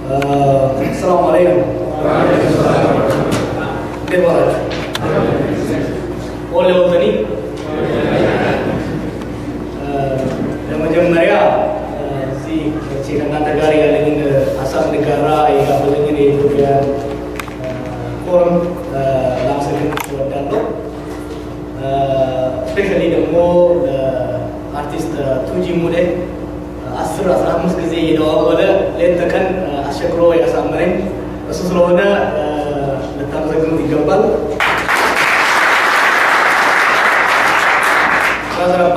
السلام عليكم. كيف حالك؟ قول وطني. ለመጀመሪያ እዚህ ከእናንተ ጋር ያለኝን ሀሳብ ንጋራ የጋበዘኝን የኢትዮጵያ ፎረም ላመሰግን እወዳለሁ። ስፔሻሊ ደግሞ ለአርቲስት ቱጂ ሙዴ 10-15 ጊዜ እየደዋወለ ሌት ተቀን አስቸግሮ ያሳመረኝ እሱ ስለሆነ ልታመሰግኑት ይገባል።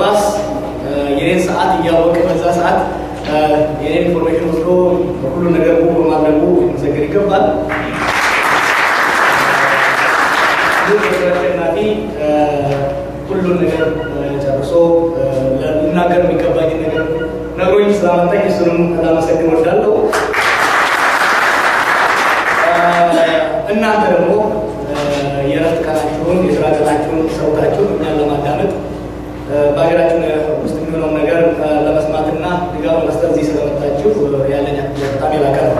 ባስ የኔን ሰዓት እያወቀ በዛ ሰዓት የኔን ኢንፎርሜሽን ወስዶ ሁሉ ነገር በማድረጉ ሊመሰገን ይገባል። ተሸናፊ ሁሉን ነገር ጨርሶ ልናገር የሚገባኝ ነገር ነግሮኝ ስላመጣኝ እሱንም ላመሰግን እወዳለሁ። እናንተ ደግሞ የእረፍት ቀናችሁን የስራ ቀናችሁን ሰውታችሁ እኛን ለማዳመጥ በሀገራችን ውስጥ የሚሆነውን ነገር ለመስማትና ድጋፍ ለመስጠት እዚህ ስለመጣችሁ ያለኝ በጣም የላቀ ነው።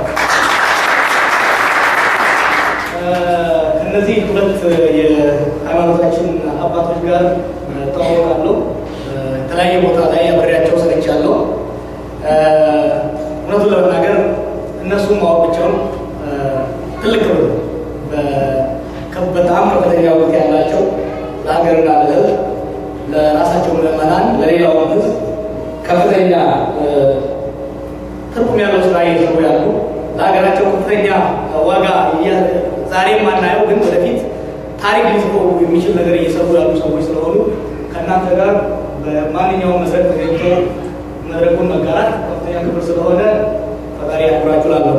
ከእነዚህ ሁለት የሃይማኖታችን አባቶች ጋር ተዋወቃለሁ። የተለያየ ቦታ ላይ አብሬያቸው ሰርቻለሁ። እውነቱን ለመናገር እነሱም ማወቃቸውን ትልቅ ክብር በጣም ከፍተኛ ውጤት ያላቸው ለሀገርና ለሕዝብ ለራሳቸው ምዕመናን ለሌላው ሕዝብ ከፍተኛ ትርጉም ያለው ስራ እየሰሩ ያሉ ለሀገራቸው ከፍተኛ ዋጋ ዛሬም ማናየው ግን ወደፊት ታሪክ ሊጽፉ የሚችል ነገር እየሰሩ ያሉ ሰዎች ስለሆኑ ከእናንተ ጋር በማንኛውም መድረክ ተገኝቶ መድረኩን መጋራት ከፍተኛ ክብር ስለሆነ ፈጣሪ ያክብራችሁ እላለሁ።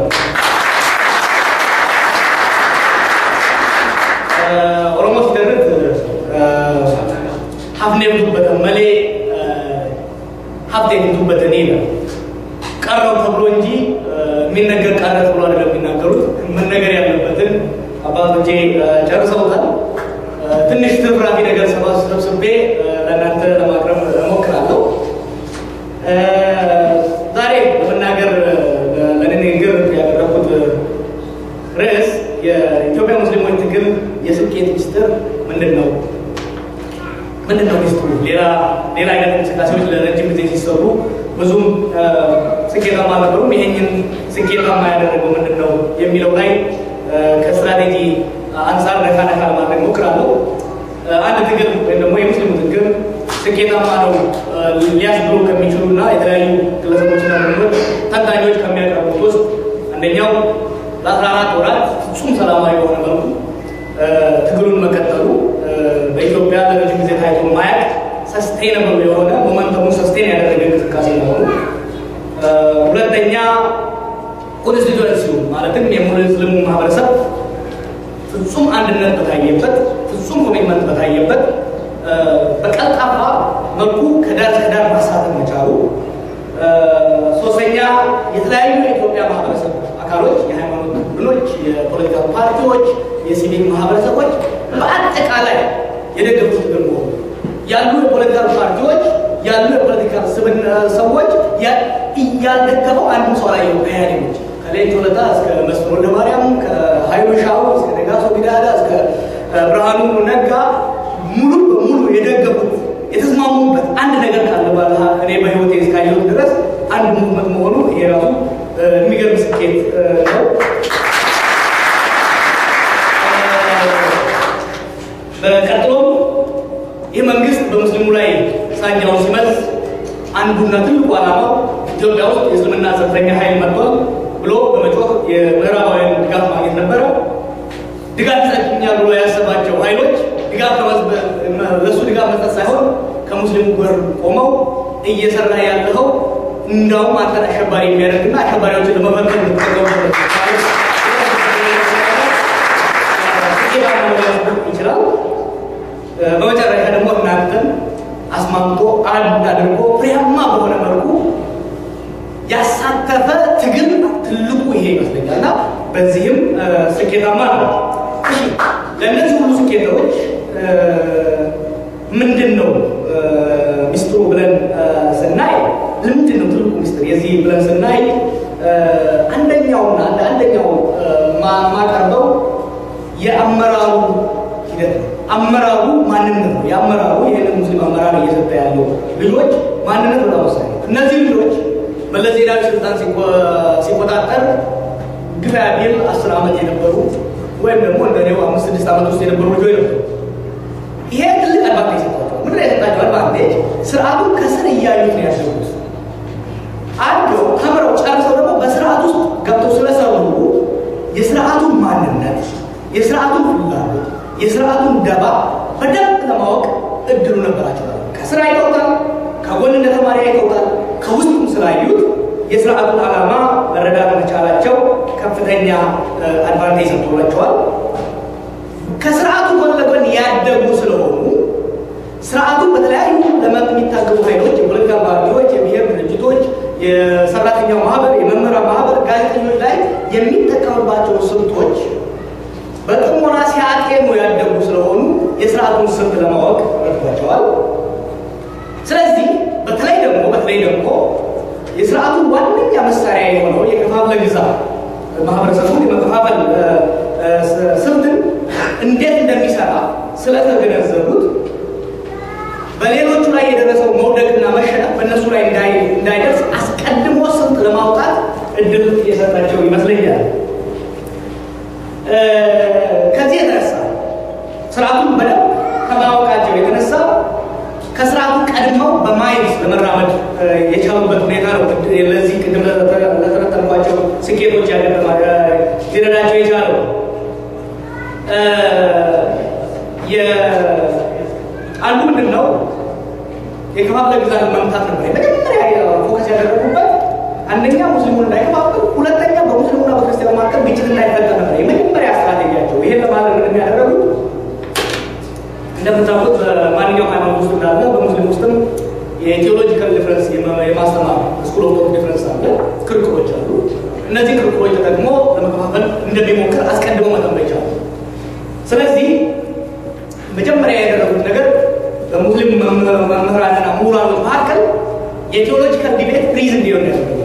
ኦሮሞ ሲደርት ሀፍኔ ብቱበት መሌ ሀብቴ ብቱበት እኔ ነው ቀረው ተብሎ እንጂ የሚነገር ቀረ ተብሎ አይደለም የሚናገሩት። መነገር ያለበትን አባቶቼ ጨርሰውታል። ትንሽ ትርፍራፊ ነገር ሰብስቤ ለእናንተ ለማቅረብ እሞክራለሁ። ዛሬ ለመናገር ለንግግር ያቀረብኩት ርዕስ የኢትዮጵያ ሙስሊሞች ትግል የስኬት ሚስጥር ምንድን ነው? ምንድን ነው ሚስጥሩ? ሌላ አይነት እንቅስቃሴዎች ለረጅም ጊዜ ሲሰሩ ብዙም ስኬታማ ነበሩም። ይሄንን ስኬታማ ያደረገው ምንድን ነው የሚለው ላይ ከስትራቴጂ አንጻር ነካ ለማድረግ ሞክራለሁ። አንድ ትግል ወይም ደግሞ የሙስሊሙ ትግል ስኬታማ ነው ሊያስብሉ ከሚችሉና የተለያዩ ግለሰቦችና ቡድኖች ተንታኞች ከሚያቀርቡት ውስጥ አንደኛው ለ14 ወራት ፍጹም ሰላማዊ በሆነ መልኩ ትግሉን መቀጠሉ በኢትዮጵያ ለረጅም ጊዜ ታይቶ ማያውቅ ሰስቴነብል የሆነ ሞመንተሙን ሰስቴን ያደረገ እንቅስቃሴ መሆኑ፣ ሁለተኛ ኮንስቲቱዌንሲው ማለትም የሙስሊሙ ማህበረሰብ ፍጹም አንድነት በታየበት ፍጹም ኮሚትመንት በታየበት በቀልጣፋ መልኩ ከዳር እስከ ዳር ማሳተፍ መቻሉ፣ ሶስተኛ የተለያዩ የኢትዮጵያ ማህበረሰብ አካሎች፣ የሃይማኖት ቡድኖች፣ የፖለቲካ ፓርቲዎች፣ የሲቪክ ማህበረሰቦች በአጠቃላይ የደገፉት ትግል መሆኑ፣ ያሉ የፖለቲካ ፓርቲዎች ያሉ የፖለቲካ ሰዎች እያልደገፈው አንዱ ሰው ላይ ከያኔዎች ከሌንጮ ለታ እስከ መስፍን ወልደማርያም ከኃይሉ ሻው እስከ ነጋሶ ጊዳዳ እስከ ብርሃኑ ነጋ ሙሉ በሙሉ የደገፉት የተስማሙበት አንድ ነገር ካለ ባለ እኔ በህይወቴ እስካየሁት ድረስ አንድ ሙቭመንት መሆኑ ይሄ ራሱ የሚገርም ስኬት ነው። በቀጥሎም ይህ መንግስት በሙስሊሙ ላይ ሳንጃውን ሲመልስ አንዱና ትልቁ ዓላማው ኢትዮጵያ ውስጥ የእስልምና ጽንፈኛ ኃይል መጥቷል ብሎ በመጮህ የምዕራባውያን ድጋፍ ማግኘት ነበረ። ድጋፍ ይሰጡኛል ብሎ ያሰባቸው ኃይሎች ለእሱ ድጋፍ መስጠት ሳይሆን ከሙስሊሙ ጋር ቆመው እየሰራ ያለው እንዳውም አንተን አሸባሪ የሚያደርግና አሸባሪዎችን ለመፈተን የሚጠቀሙበት ይችላል። በመጨረሻ ደግሞ እናንተን አስማምቶ አንድ አድርጎ ፍሬያማ በሆነ መልኩ ያሳተፈ ትግል ትልቁ ይሄ ይመስለኛል እና በዚህም ስኬታማ ነው። ለእነዚህ ሁሉ ስኬቶች ምንድን ነው ሚስጥሩ ብለን ስናይ ምንድን ነው ትልቁ ሚስጥር የዚህ ብለን ስናይ አንደኛውና እየተሰጠ ያለው ልጆች ማንነት በጣም ወሳኝ ነው። እነዚህ ልጆች መለስ ዜናዊ ስልጣን ሲቆጣጠር ግፋ ቢል 10 ዓመት የነበሩ ወይም ደግሞ እንደኔው 5-6 ዓመት ውስጥ የነበሩ ልጆች ነበሩ። ይሄ ትልቅ አድቫንቴጅ ሰጥቷቸው ምን ላይ ሰጣቸው? አድቫንቴጅ ስርዓቱን ከስር እያዩት ነው ያደጉት። አድገው ተምረው ጨርሰው ደግሞ በስርዓት ውስጥ ገብተው ስለሰሩ የስርዓቱን ማንነት፣ የስርዓቱን ፍላጎት፣ የስርዓቱን ደባ በደንብ ለማወቅ እድሉ ነበራቸው። ከስራ አይተውታል፣ ከጎን እንደ ተማሪ አይተውታል። ከውስጡም ስላዩት የስርዓቱን ዓላማ መረዳት መቻላቸው ከፍተኛ አድቫንቴጅ ሰጥቷቸዋል። ከስርዓቱ ጎን ለጎን ያደጉ ስለሆኑ ስርዓቱን በተለያዩ ለመብት የሚታገሉ ኃይሎች፣ የፖለቲካ ፓርቲዎች፣ የብሔር ድርጅቶች፣ የሰራተኛው ማህበር፣ የመምህራን ማህበር፣ ጋዜጠኞች ላይ የሚጠቀሙባቸው ስልቶች በጥሞና ሲያጤኑ ያደጉ ስለሆኑ የስርዓቱን ስልት ለማወቅ ረድቷቸዋል። ስለዚህ በተለይ ደግሞ የስርዓቱን ዋነኛ መሳሪያ የሆነው የከፋፍለ ግዛ ማህበረሰቡን የመከፋፈል ስልትን እንዴት እንደሚሰራ ስለተገነዘቡት በሌሎቹ ላይ የደረሰው መውደቅና መሸነፍ በእነሱ ላይ እንዳይደርስ አስቀድሞ ስልት ለማውጣት እድል የሰጣቸው ይመስለኛል። ከዚህ የተነሳ ስርዓቱን በደንብ ከማወቃቸው የተነሳ ከስርዓቱ ቀድመው በማየት ለመራመድ የቻሉበት ሁኔታ ነው። ለዚህ ቅድም ለተነጠልኳቸው ስኬቶች ሊረዳቸው የቻለው አንዱ ምንድን ነው? የከፋፍለ ግዛት መምታት ነበር መጀመሪያ ፎከስ ያደረጉበት። አንደኛ ሙስሊሙን እንዳይከፋፍል፣ ሁለተኛ በሙስሊሙና በክርስቲያኑ መካከል ግጭት እንዳይፈጠር ነበር የመጀመሪያ ስትራቴጂያቸው። ይሄን ለማድረግ ምን የሚያደርጉት እንደምታውቁት በማንኛውም ሃይማኖት ውስጥ እንዳለ በሙስሊም ውስጥም የቴዎሎጂካል ዲፍረንስ የማስተማር ስኩል ኦፍ ዲፍረንስ አለ፣ ክርክሮች አሉ። እነዚህ ክርክሮች ተጠቅሞ ለመከፋፈል እንደሚሞክር አስቀድሞ መጠበቅ ይቻላል። ስለዚህ መጀመሪያ ያደረጉት ነገር በሙስሊም መምህራንና ምሁራኖች መካከል የቴዎሎጂካል ዲቤት ፍሪዝ እንዲሆን ያደረጉት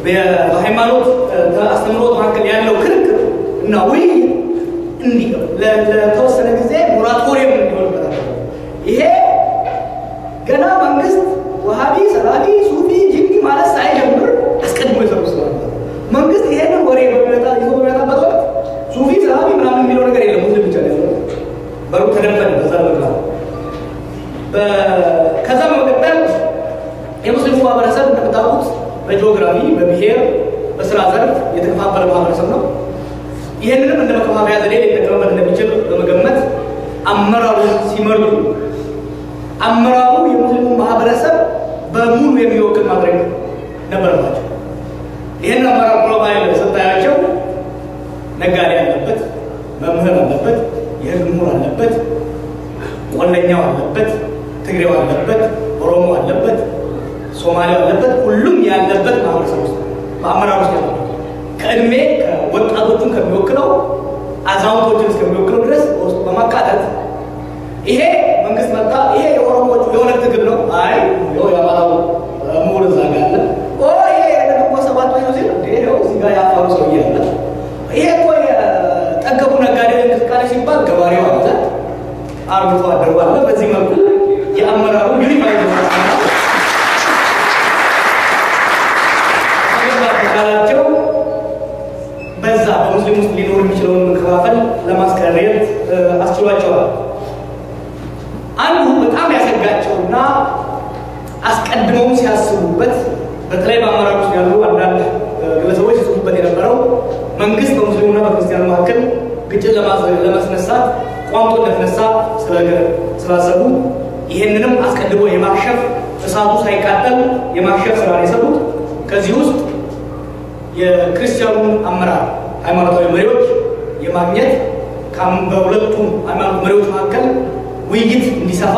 በሃይማኖት አስተምሮት መካከል ያለው ክርክር እና ውይይት ለተወሰነ ጊዜ ሞራቶሪየም እንዲሆንበታል። ይሄ ገና መንግስት ወሃቢ፣ ሰላፊ፣ ሱፊ፣ ጂኒ ማለት ሳይጀምር አስቀድሞ የሰሩ ስለሆነ መንግስት ይሄንን ወሬ በሚመጣበት ወቅት ሱፊ፣ ሰላፊ ምናምን የሚለው ነገር የለም። ሙስሊም ብቻ ነው በሩ ተደፈነ በዛ ነው። ከዛ በመቀጠል የሙስሊሙ ማህበረሰብ እንደምታውቁት በጂኦግራፊ፣ በብሔር፣ በስራ ዘርፍ የተከፋፈለ ማህበረሰብ ነው። ይህንንም እንደ መከፋፈያ ዘዴ ሊጠቀምበት እንደሚችል በመገመት አመራሩን ሲመርጡ አመራሩ የሙስሊሙ ማህበረሰብ በሙሉ የሚወክል ማድረግ ነበረባቸው። ይህን አመራር ፕሮፋይል ስታያቸው ነጋዴ አለበት፣ መምህር አለበት፣ የህግ ምሁር አለበት፣ ቆለኛው አለበት፣ ትግሬው አለበት፣ ኦሮሞ አለበት፣ ሶማሌው አለበት። ሁሉም ያለበት ማህበረሰብ ውስጥ በአመራር ውስጥ ያለበት ከእድሜ ወጣቶቹን ከሚወክለው አዛውንቶችን እስከሚወክለው ድረስ በውስጡ በማካተት ይሄ መንግስት መጣ፣ ይሄ የኦሮሞዎቹ የሆነ ትግል ነው፣ አይ የአማራው ምሁር እዛ ጋር አለ፣ ይሄ ደግሞ ሰባት ነው ሲል ይሄው እዚህ ጋር ያፋሩ ሰውዬ አለ፣ ይሄ እኮ የጠገቡ ነጋዴው እንቅስቃሴ ሲባል ገባሬው አለ፣ አርብቶ አደሩ አለ። በዚህ መልኩ የአመራሩ ዩኒፋይ ካላቸው በዛ በሙስሊም ውስጥ ሊኖር የሚችለውን መከፋፈል ለማስቀረት አስችሏቸዋል። አንዱ በጣም ያሰጋቸውና አስቀድመው ሲያስቡበት በተለይ በአመራር ውስጥ ያሉ አንዳንድ ግለሰቦች ሲጽፉበት የነበረው መንግስት በሙስሊሙና በክርስቲያኑ መካከል ግጭት ለማስነሳት ቋምጦ እንደተነሳ ስላሰቡ ይህንንም አስቀድሞ የማክሸፍ እሳቱ ሳይቃጠል የማክሸፍ ስራ ነው የሰሩት። ከዚህ ውስጥ የክርስቲያኑን አመራር ሃይማኖታዊ መሪዎች የማግኘት በሁለቱ ሃይማኖት መሪዎች መካከል ውይይት እንዲሰፋ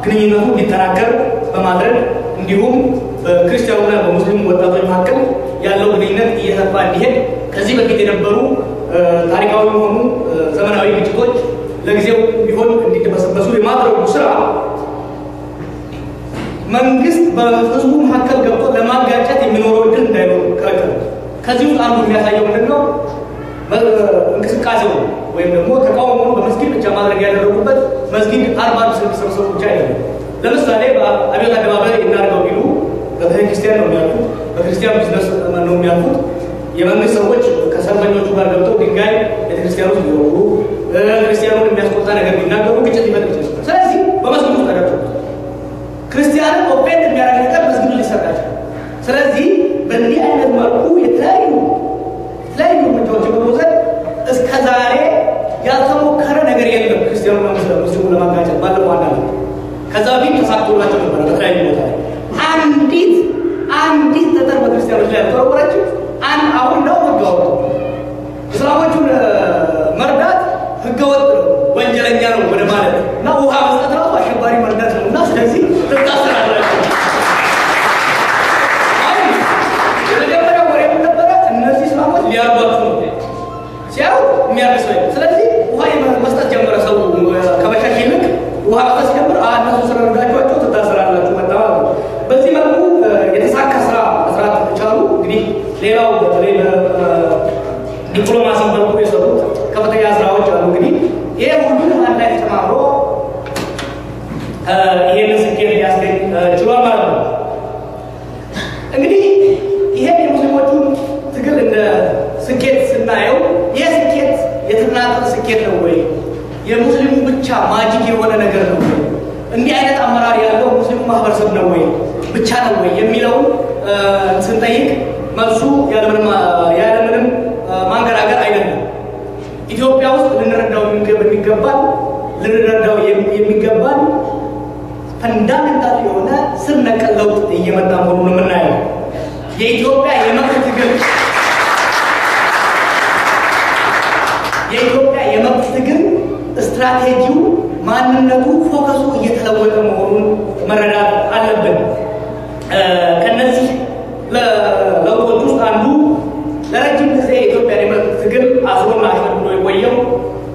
ግንኙነቱ እንዲጠናከር በማድረግ እንዲሁም በክርስቲያኑና በሙስሊሙ ወጣቶች መካከል ያለው ግንኙነት እየሰፋ እንዲሄድ ከዚህ በፊት የነበሩ ታሪካዊ የሆኑ ዘመናዊ ግጭቶች ለጊዜው ቢሆን እንዲደበሰበሱ የማድረጉ ስራ መንግስት በህዝቡ መካከል ገብቶ ለማጋጨት የሚኖረው እድል እንዳይኖር ከለከለ። ከዚህ ውስጥ አንዱ የሚያሳየው ምንድነው? እንቅስቃሴው ወይም ደግሞ ተቃውሞውን በመስጊድ ብቻ ማድረግ ያደረጉበት መስጊድ 40 ሰው ብቻ አይደለም። ለምሳሌ በአብዮት አደባባይ እናድርገው ቢሉ በቤተክርስቲያን ነው የሚያልፉት፣ በክርስቲያን ቢዝነስ ነው የሚያልፉት። የመንግስት ሰዎች ከሰልፈኞቹ ጋር ገብተው ድንጋይ ቤተክርስቲያን ውስጥ ቢወሩ ክርስቲያኑን የሚያስቆጣ ነገር ቢናገሩ ግጭት ሊፈጥር ይችላል። ስለዚህ በመስጊድ ውስጥ ተገብተው ክርስቲያንን ኦፌንድ የሚያደርግ ነገር መስጊድ ሊሰራ ይችላል። ስለዚህ በእንዲህ አይነት መልኩ የተለያዩ እርምጃዎችን በመውሰድ እስከ ዛሬ ያልተሞከረ ነገር የለም። ክርስቲያኑና ሙስሊሙን ለማጋጨት ባለፈው አንድ ዓመት ከዛ በፊት ተሳክቶላቸው ነበረ። በተለያዩ ቦታ ላይ አንዲት ጠጠር በክርስቲያኖች ላይ ያልተወረወረችው አሁን ነው ህገወጥ እስላሞቹን መርዳት ህገወጥ ነው፣ ወንጀለኛ ነው ወደ ማለት እና ውሃ መስጠት ራሱ አሸባሪ መርዳት ነው እና ስለዚህ ትታሰራላችሁ። የመጀመሪያው ወሬ ነበረ እነዚህ እስላሞች ሊያርዷችሁ ነው ሲያው የሚያርሰው። ስለዚህ ውሃ መስጠት ጀመረ። ሰው ከመሸሽ ይልቅ ውሃ መስጠት ጀመረ። እነሱ ስለረዳችኋቸው ትታሰራላችሁ መጣ። በዚህ መልኩ የተሳካ ስራ መስራት ቻሉ። እንግዲህ ሌላው በተለይ ዲፕሎማሲ መልኩ የሰሩት ከፍተኛ ስራዎች አሉ። እንግዲህ ይሄ ሁሉ አንድ ላይ ተጨማምሮ ይሄንን ስኬት ሊያስገኝ ችሏል ማለት ነው። እንግዲህ ይሄ የሙስሊሞቹን ትግል እንደ ስኬት ስናየው ይህ ስኬት የተናጠል ስኬት ነው ወይ? የሙስሊሙ ብቻ ማጂክ የሆነ ነገር ነው ወይ? እንዲህ አይነት አመራር ያለው ሙስሊሙ ማህበረሰብ ነው ወይ ብቻ ነው ወይ የሚለውን ስንጠይቅ መልሱ ያለምንም ማንገራገር አይደለም። ኢትዮጵያ ውስጥ ልንረዳው የሚገባን ፈንዳሜንታል የሆነ ስር ነቀል ለውጥ እየመጣ መሆኑን የምናየው የኢትዮጵያ የመብት ትግል ስትራቴጂው፣ ማንነቱ፣ ፎከሱ እየተለወጠ መሆኑን መረዳት አለብን። ከነዚህ ለውጦች ውስጥ አንዱ ለረጅም ጊዜ የኢትዮጵያ የመብት ትግል አስሮና አሸብሮ የቆየው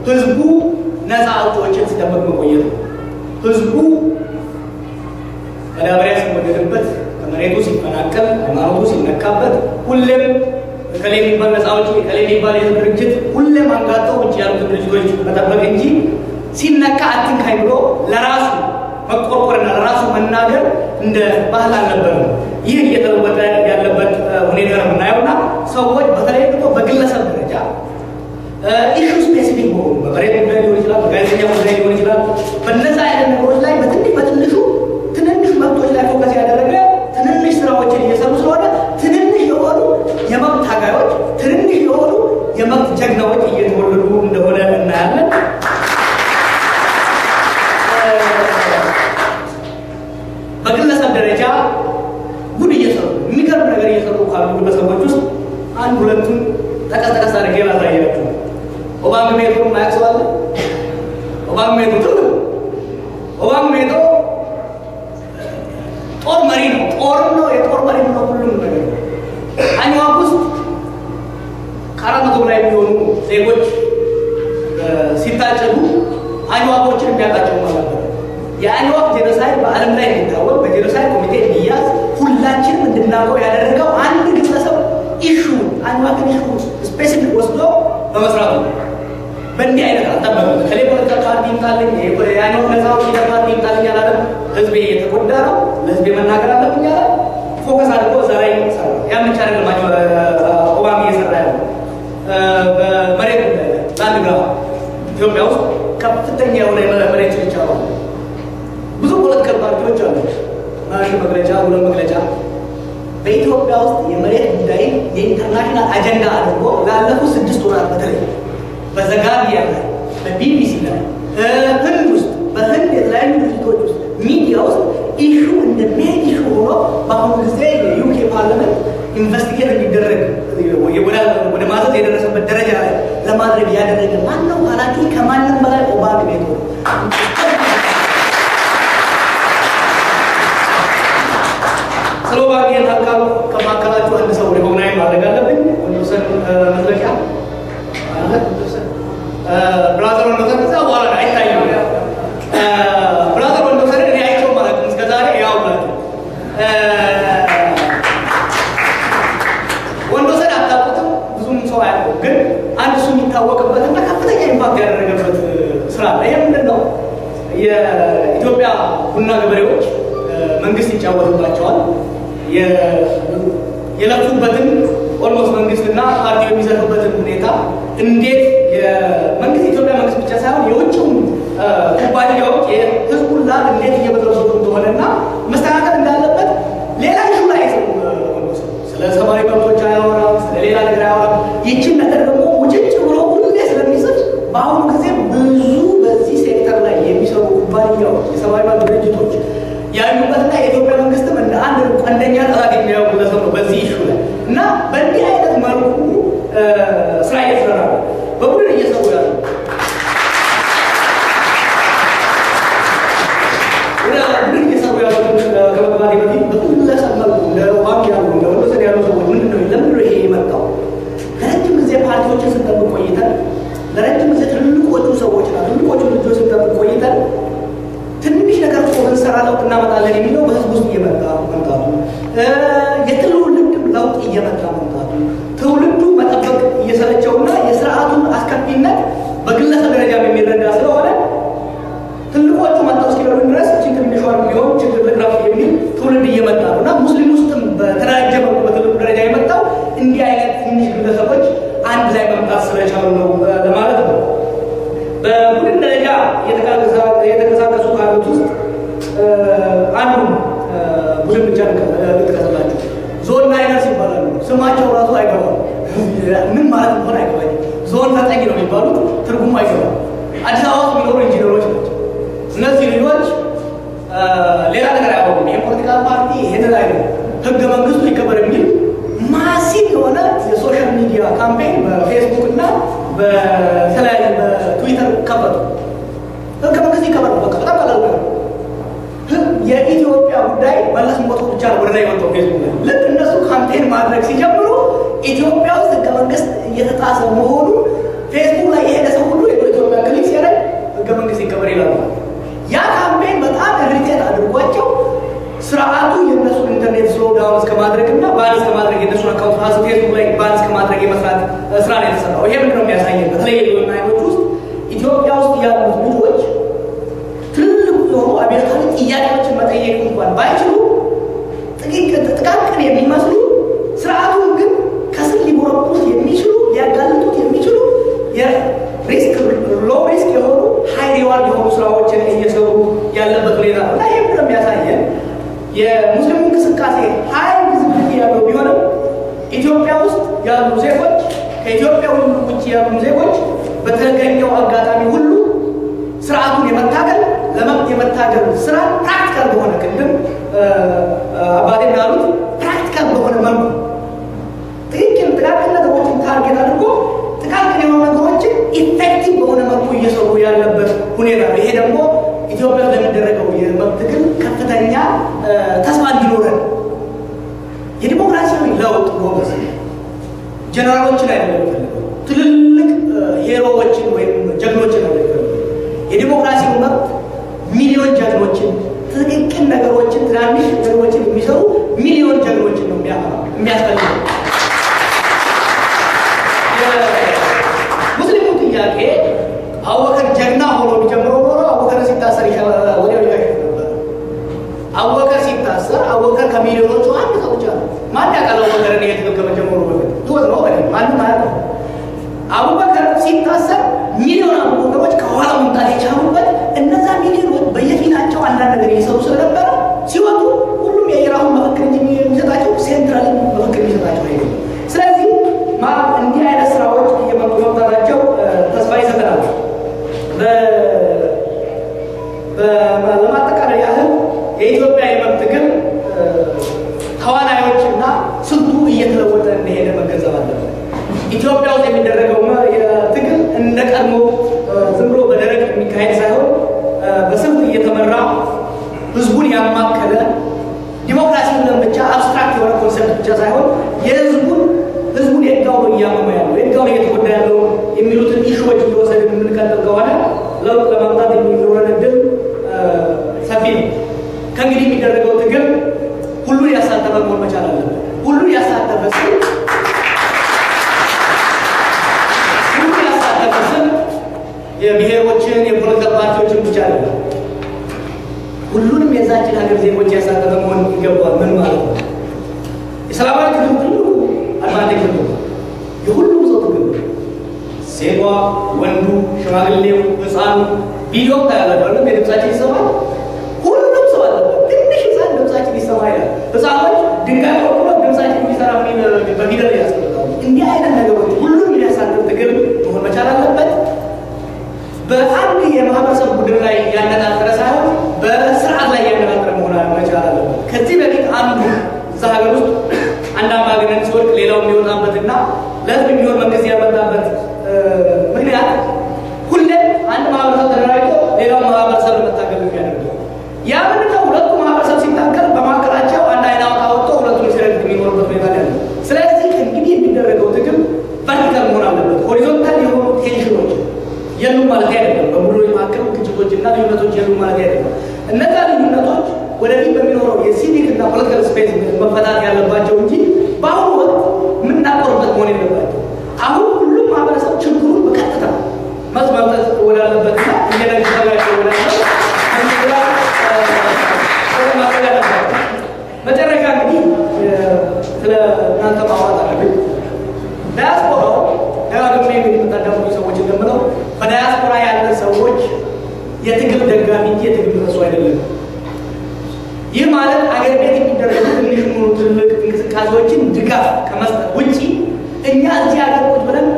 ህዝቡ ነፃ አውጪዎችን ሲጠብቅ መቆየት ነው። ህዝቡ መዳበሪያ ሲወደድበት፣ ከመሬቱ ሲፈናቀል፣ ሃይማኖቱ ሲነካበት ሁሌም ከሌ የሚባል ነፃ አውጪ ከሌ የሚባል የህዝብ ድርጅት ሁሌም አንጋጠው ውጭ ያሉትን ድርጅቶች መጠበቅ እንጂ ሲነካ አትንካኝ ብሎ ለራሱ መቆርቆርና ለራሱ መናገር እንደ ባህል አልነበረም። ይህ እየተለወጠ ያለበት ሁኔታ ነው የምናየውና ሰዎች በተለይ ደግሞ በግለሰብ ደረጃ ኢሹ ስፔሲፊክ በሆኑ በመሬት ጉዳይ ሊሆን ይችላል፣ በጋዜጠኛ ጉዳይ ሊሆን ይችላል። በነዛ አይነት ነገሮች ላይ በትንሹ ትንንሽ መብቶች ላይ ፎከስ ያደረገ ትንንሽ ስራዎችን እየሰሩ ስለሆነ ትንንሽ የሆኑ የመብት ታጋዮች፣ ትንንሽ የሆኑ የመብት ጀግናዎች እየተወለዱ እንደሆነ እናያለን። በግለሰብ ደረጃ ጉድ እየሰሩ የሚገርም ነገር እየሰሩ ካሉ ግለሰቦች ውስጥ አንድ ሁለቱን ጠቀስ አድርጌ ላሳያችሁ። ኦባንግ ሜቶ ማያክሰዋል። ኦባንግ ሜቶ ጦር መሪ ነው። የጦር መሪ ነው። ሁሉም ነገር አኝዋክ ውስጥ ከ400 በላይ የሚሆኑ ዜጎች ሲታጨዱ አኝዋኮችን የሚያውቃቸው ማለት ነው። የአኝዋክ ጄኖሳይድ በዓለም ላይ እንዲታወቅ በጄኖሳይድ ኮሚቴ እንዲያዝ ሁላችንም እንድናውቀው ያደረገው አንድ ግለሰብ ኢሹ አኝዋክን ኢሹ ስፔሲፊክ ወስዶ በመስራቱ በእንዲህ አይነት አልጠበቅም። ከሌ ፖለቲካ ፓርቲ ይምጣልኝ የአኝዋክ ነፃው ፓርቲ ይምጣልኝ አላለም። ህዝቤ የተጎዳ ነው፣ ለህዝቤ መናገር አለብኝ አለ። ፎከስ አድርጎ እዛ ላይ ሰራ። ያን ብቻ አይደለም ኦባማ እየሰራ ያለው በመሬት ጉዳይ ላይ ለአንድ ግራ ኢትዮጵያ ውስጥ ከፍተኛ የሆነ መሬት ችርቻ ነው። ብዙ ፖለቲካል ፓርቲዎች አሉ። ናሽ መግለጫ ሁለት መግለጫ በኢትዮጵያ ውስጥ የመሬት ጉዳይ የኢንተርናሽናል አጀንዳ አድርጎ ላለፉት 6 ወራት በተለይ በዘጋቢያ ላይ በቢቢሲ ላይ ህንድ ውስጥ በህንድ የተለያዩ ድርጅቶች ውስጥ ሚዲያ ውስጥ ኢሹ እንደ ሜን ኢሹ ሆኖ በአሁኑ ጊዜ የዩኬ ፓርላመንት ኢንቨስቲጌት እንዲደረግ ወደ ማዘዝ የደረሰበት ደረጃ ላይ ለማድረግ ያደረገ ማነው ካላችሁ ከማንም በላይ ኦባንግ ሜቶ ነው። ስለ ኦባንግ የታካሉ ከማካላችሁ አንድ ሰው ሪኮግናይዝ ማድረግ አለብኝ። ወንዶሰን መድረቂያ ብራዘር ወንዶሰን እዛ በኋላ አይታይም። ብራዘር ወንዶሰን እኔ አይቼው ማለት ነው እስከዛሬ ያው ማለት ወንዶሰን አታውቁትም፣ ብዙም ሰው አያውቁም። ግን አንድ እሱ የሚታወቅበትና ከፍተኛ ኢምፓክት ያደረገበት ስራ ይሄ ምንድን ነው? የኢትዮጵያ ቡና ገበሬዎች መንግስት ይጫወትባቸዋል። የለፉበትን ኦልሞስት መንግስትና ፓርቲው የሚሰሩበትን ሁኔታ እንዴት የመንግስት ኢትዮጵያ መንግስት ብቻ ሳይሆን የውጭውም ኩባንያዎች የህዝቡን ላብ እንዴት እየበዘበዙ እንደሆነና መስተካከል እንዳለበት ሌላ ኢሹ ላይ ስለ ሰብአዊ መብቶች አያወራም፣ ስለ ሌላ ነገር አያወራም። ይችን ነገር ደግሞ ውጭጭ ብሎ ሁሌ ስለሚጽፍ በአሁኑ ጊዜ ብዙ በዚህ ሴክተር ላይ የሚሰሩ ኩባንያዎች፣ የሰብአዊ መብት ድርጅቶች ያሉበትና የኢትዮጵያ መንግስትም እንደ አንድ ቀንደኛ ጠላት የሚያዩ ግለሰብ ነው በዚህ ኢሹ ላይ እና በእንዲህ አይነት መልኩ ስራ እየተሰራ ነው። በቡድን እየሰሩ ያሉ ቡድን እየሰሩ ያሉ ከመግባቴ በፊት በግለሰብ መልኩ እንደ ባንክ ያሉ እንደ ወሰድ ያሉ ሰዎች ምንድነው ለምንድነው ይሄ የመጣው? ለረጅም ጊዜ ፓርቲዎችን ስንጠብቅ ቆይተን ለረጅም ጊዜ ትልልቆቹ ሰዎችና ትልልቆቹ ልጆች ስንጠብቅ ቆይተን ትንሽ ነገር እኮ ብንሰራ ለውጥ እናመጣለን የሚለው በህዝብ ውስጥ እየመጣ መምጣቱ፣ የትውልድ ለውጥ እየመጣ መምጣቱ፣ ትውልዱ መጠበቅ እየሰለቸውና የስርዓቱን አስከፊነት በግለሰብ ደረጃ የሚረዳ ስለሆነ ትልቆቹ መጣው እስኪበሉን ድረስ እችን ትንሿን ቢሆን ችግር ልቅረፍ የሚል ትውልድ እየመጣ ነው እና ሙስሊም ውስጥም በተደራጀ መልኩ በትልቁ ደረጃ የመጣው እንዲህ አይነት ትንሽ ግለሰቦች አንድ ላይ መምጣት ስለቻሉ ነው ለማለት ነው። በቡድን ደረጃ የተንቀሳቀሱ ካሉት ውስጥ አንዱ ቡድን ብቻ ልጥቀስላችሁ። ዞን ናይነርስ ይባላሉ። ስማቸው ራሱ አይገባም፣ ምን ማለት እንደሆነ አይገባኝም። ዞን ተጠቂ ነው የሚባሉት፣ ትርጉሙ አይገባም። አዲስ አበባ ውስጥ የሚኖሩ ኢንጂነሮች ናቸው። እነዚህ ልጆች ሌላ ነገር አያውቁም። የፖለቲካ ፓርቲ ይሄን ላይ ነው ህገ መንግስቱ ይከበር የሚል ማሲቭ የሆነ የሶሻል ሚዲያ ካምፔን በፌስቡክ እና በተለያዩ በትዊተር ከፈቱ። ህገ መንግስት ይከበር በቃ በጣም ቀላል ነው። የኢትዮጵያ ጉዳይ መለስ ሞቶ ብቻ ነው ወደ ላይ ወጣው ፌስቡክ ላይ። ልክ እነሱ ካምፔን ማድረግ ሲጀምሩ ኢትዮጵያ ውስጥ ህገ መንግስት እየተጣሰ መሆኑ ፌስቡክ ላይ የሄደ ሰው ሁሉ የኢትዮጵያ ክሊክ ሲያደርግ ህገ መንግስት ይከበር ይላሉ። ያ ካምፔን በጣም ኢሪቴት አድርጓቸው ስርዓቱ የእነሱን ኢንተርኔት ስሎ ዳውን እስከማድረግና ባን እስከማድረግ የእነሱን አካውንት ራሱ ፌስቡክ ላይ ባን እስከማድረግ የመስራት ስራ ነው የተሰራው። ይሄ ምንድን ነው የሚያሳየን? በተለይ የዞን ናይኖች ውስጥ ኢትዮጵያ ውስጥ ያሉት ልጆች ትልልቅ የሆኑ አብዮታዊ ጥያቄዎችን መጠየቅ እንኳን ባይችሉ ጥቃቅን የሚመስሉ ስርዓቱን ግን ከስር ሊቦረቡት የሚችሉ ሊያጋልጡት የሚችሉ የሪስክ ሎ ሪስክ የሆኑ ሃይ ሪዋርድ የሆኑ ስራዎችን እየሰሩ ያለበት ሁኔታ ነው እና ይህ ምንድን ነው የሚያሳየን? የሙስሊሙ እንቅስቃሴ ሀይ ቪዚቢሊቲ ያለው ቢሆንም ኢትዮጵያ ውስጥ ያሉ ዜጎች ከኢትዮጵያ ውጭ ያሉ ዜጎች በተገኘው አጋጣሚ ሁሉ ስርዓቱን የመታገል ለመብት የመታገል ስራ ፕራክቲካል በሆነ ቅድም አባቴ እንዳሉት ፕራክቲካል በሆነ መልኩ ትክክል ጥቃቅን ነገሮችን ታርጌት አድርጎ ጥቃቅን የሆኑ ነገሮችን ኢፌክቲቭ በሆነ መልኩ እየሰሩ ያለበት ሁኔታ ነው። ይሄ ደግሞ ኢትዮጵያ ለሚደረገው የመብት ትግል ከፍተኛ ተስፋ እንዲኖረን የዲሞክራሲያዊ ለውጥ ጎበዝ ጀነራሎችን አይደለም የሚፈልገው፣ ትልልቅ ሄሮዎችን ወይም ጀግኖችን አይደለም። የዲሞክራሲው መብት ሚሊዮን ጀግኖችን፣ ትክክል ነገሮችን፣ ትናንሽ ነገሮችን የሚሰሩ ሚሊዮን ጀግኖችን ነው የሚያስፈልገው። የሙስሊሙ ጥያቄ አቡበከር ጀግና ሆኖ የሚጀምረው ኖሮ አቡበከር ሲታሰር ወዲያው ይከሽፍ ነበር። አቡበከር ሲታሰር አቡበከር ከሚሊዮኖቹ አንድ ሰው ብቻ ነው። ማን ያውቃል? አቡበከርን ይሄ ትግል ከመጀመሩ በፊት ይወት ነው በ ማንም አያውቅም። አቡበከር ሲታሰር ሚሊዮን አቡበከሮች ከኋላ መምጣት የቻሉበት እነዛ ሚሊዮኖች በየፊናቸው አንዳንድ ነገር እየሰሩ ስለነበረ ሲወጡ ሁሉም የኢራኑን መፈክር የሚሰጣቸው ሴንትራል መፈክር የሚሰጣቸው ሄ። ስለዚህ እንዲህ አይነት ስራዎች እየመጡ መምጣታቸው ተስፋ ይሰጠናል። ለማጠቃለል ያህል የኢትዮጵያ የመብት ትግል ተዋናዮችና ስልቱ እየተለወጠ እንደሄደ መገንዘብ አለበት። ኢትዮጵያ ውስጥ የሚደረገው ትግል እንደ ቀድሞ ዝም ብሎ በደረቅ የሚካሄድ ሳይሆን በስልት እየተመራ ህዝቡን ያማከለ ዲሞክራሲን ብቻ አብስትራክት የሆነ ኮንሰፕት ብቻ ሳይሆን ህዝቡን የጋው ነው እያመመ ያለው የጋው ነው እየተጎዳ ያለው የሚሉትን ኢሹዎች እየወሰድን የምንቀጥል ከሆነ ለውጥ ለማምጣት የሚኖረን እድል ሰፊ ነው። ከእንግዲህ የሚደረገው ትግል ሁሉን ያሳተፈ መሆን መቻል አለበት። ሁሉን ያሳተፈ ስል የብሔሮችን የፖለቲካ ፓርቲዎችን ብቻ አይደለም። ሁሉንም የዛችን ሀገር ዜጎች ያሳተፈ መሆን ይገባዋል። ምን ማለት ነው? የሰላማዊ ትግል ሁሉ አድቫንቴጅ ነው። የሁሉም ሰው ትግል ሴቷ፣ ወንዱ፣ ሽማግሌው፣ ህፃኑ ቪዲዮ ታያላችሁ። የድምፃችን ይሰማል። ሁሉም ሰው አለበት። ትንሽ ህፃን ድምፃችን ይሰማ ይላል። ህፃኖች ድንጋይ ወርቁ ድምፃችን የሚሰራ በፊደል ያስቀምጣሉ። እንዲህ አይነት ነገሮች ሁሉም የሚያሳትፍ ትግል መሆን መቻል አለበት። በአንድ የማህበረሰብ ቡድን ላይ ያነጣጠረ ሳይሆን በስርዓት ላይ ያነጣጠረ መሆን መቻል አለበት። ከዚህ በፊት አንዱ እዛ ሀገር ውስጥ አንድ አምባገነን ሲወድቅ ሌላው የሚወጣበትና ለህዝብ የሚሆን መንግስት ያመጣበት ምክንያት ሁሌም አንድ ማህበረሰብ ተደራጅቶ ሌላው ማህበረሰብ ለመታገል የሚያደርገው ያ ምንድነው? ሁለቱ ማህበረሰብ ሲታገል በመካከላቸው አንድ አይነት አውጣ ወጥቶ ሁለቱም ሲረግጥ የሚኖርበት ሁኔታ ያለ። ስለዚህ እንግዲህ የሚደረገው ትግል ቨርቲካል መሆን አለበት። ሆሪዞንታል የሆኑ ቴንሽኖች የሉም ማለት አይደለም። በቡድኖች መካከል ግጭቶችና ልዩነቶች የሉም ማለት አይደለም። እነዛ ልዩነቶች ወደፊት በሚኖረው የሲቪክ እና ፖለቲካል ስፔስ መፈታት ያለባቸው እንጂ በአሁኑ ወቅት የምናቆርበት መሆን የለባቸው። አሁን ሁሉም ማህበረሰብ ችግሩን በቀጥታ መፍታት ወዳለበትና እየነገራቸው ወዳለው መጨረሻ እንግዲህ ስለ እናንተ ማውራት አለብኝ። ዳያስፖራው ደጋግሜ እንግዲህ የምታዳምጡ ሰዎች እንደምለው በዳያስፖራ ያለ ሰዎች የትግል ደጋፊ እንጂ የትግል ረሱ አይደለም። ይህ ማለት አገር ቤት የሚደረጉ ትንሽ ሆኑ ትልቅ እንቅስቃሴዎችን ድጋፍ ከመስጠት ውጪ እኛ እዚህ ሀገር ቁጭ ብለን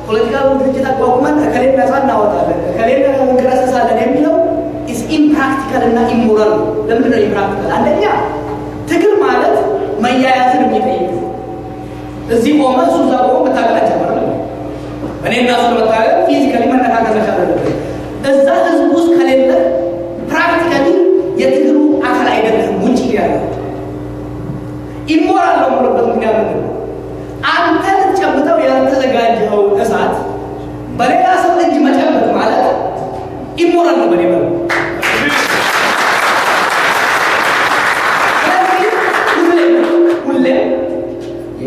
ፖለቲካዊ ድርጅት አቋቁመን እከሌን ነፃ እናወጣለን እከሌን እንገረሰሳለን የሚለው ኢስ ኢምፕራክቲካል እና ኢሞራል ነው። ለምንድን ነው ኢምፕራክቲካል? አንደኛ ትግል ማለት መያያዝን የሚጠይቅ እዚህ ቆመ እሱ እዛ ቆመ መታገል አይቻልም። እኔ እና እሱ ለመታገል ፊዚካሊ መነካከል መቻል አለብን። እዛ ህዝብ ውስጥ ከሌለ ፕራክቲካሊ የትግሉ አካል አይደለም፣ ውጭ ያለ ኢሞራል ነው። ምንበት ምክንያት ነው አንተ ልትጨብጠው ያልተዘጋጀው እሳት በሌላ ሰው እጅ መጨበጥ ማለት ኢሞራል ነው። በኔ ነው ሁሌም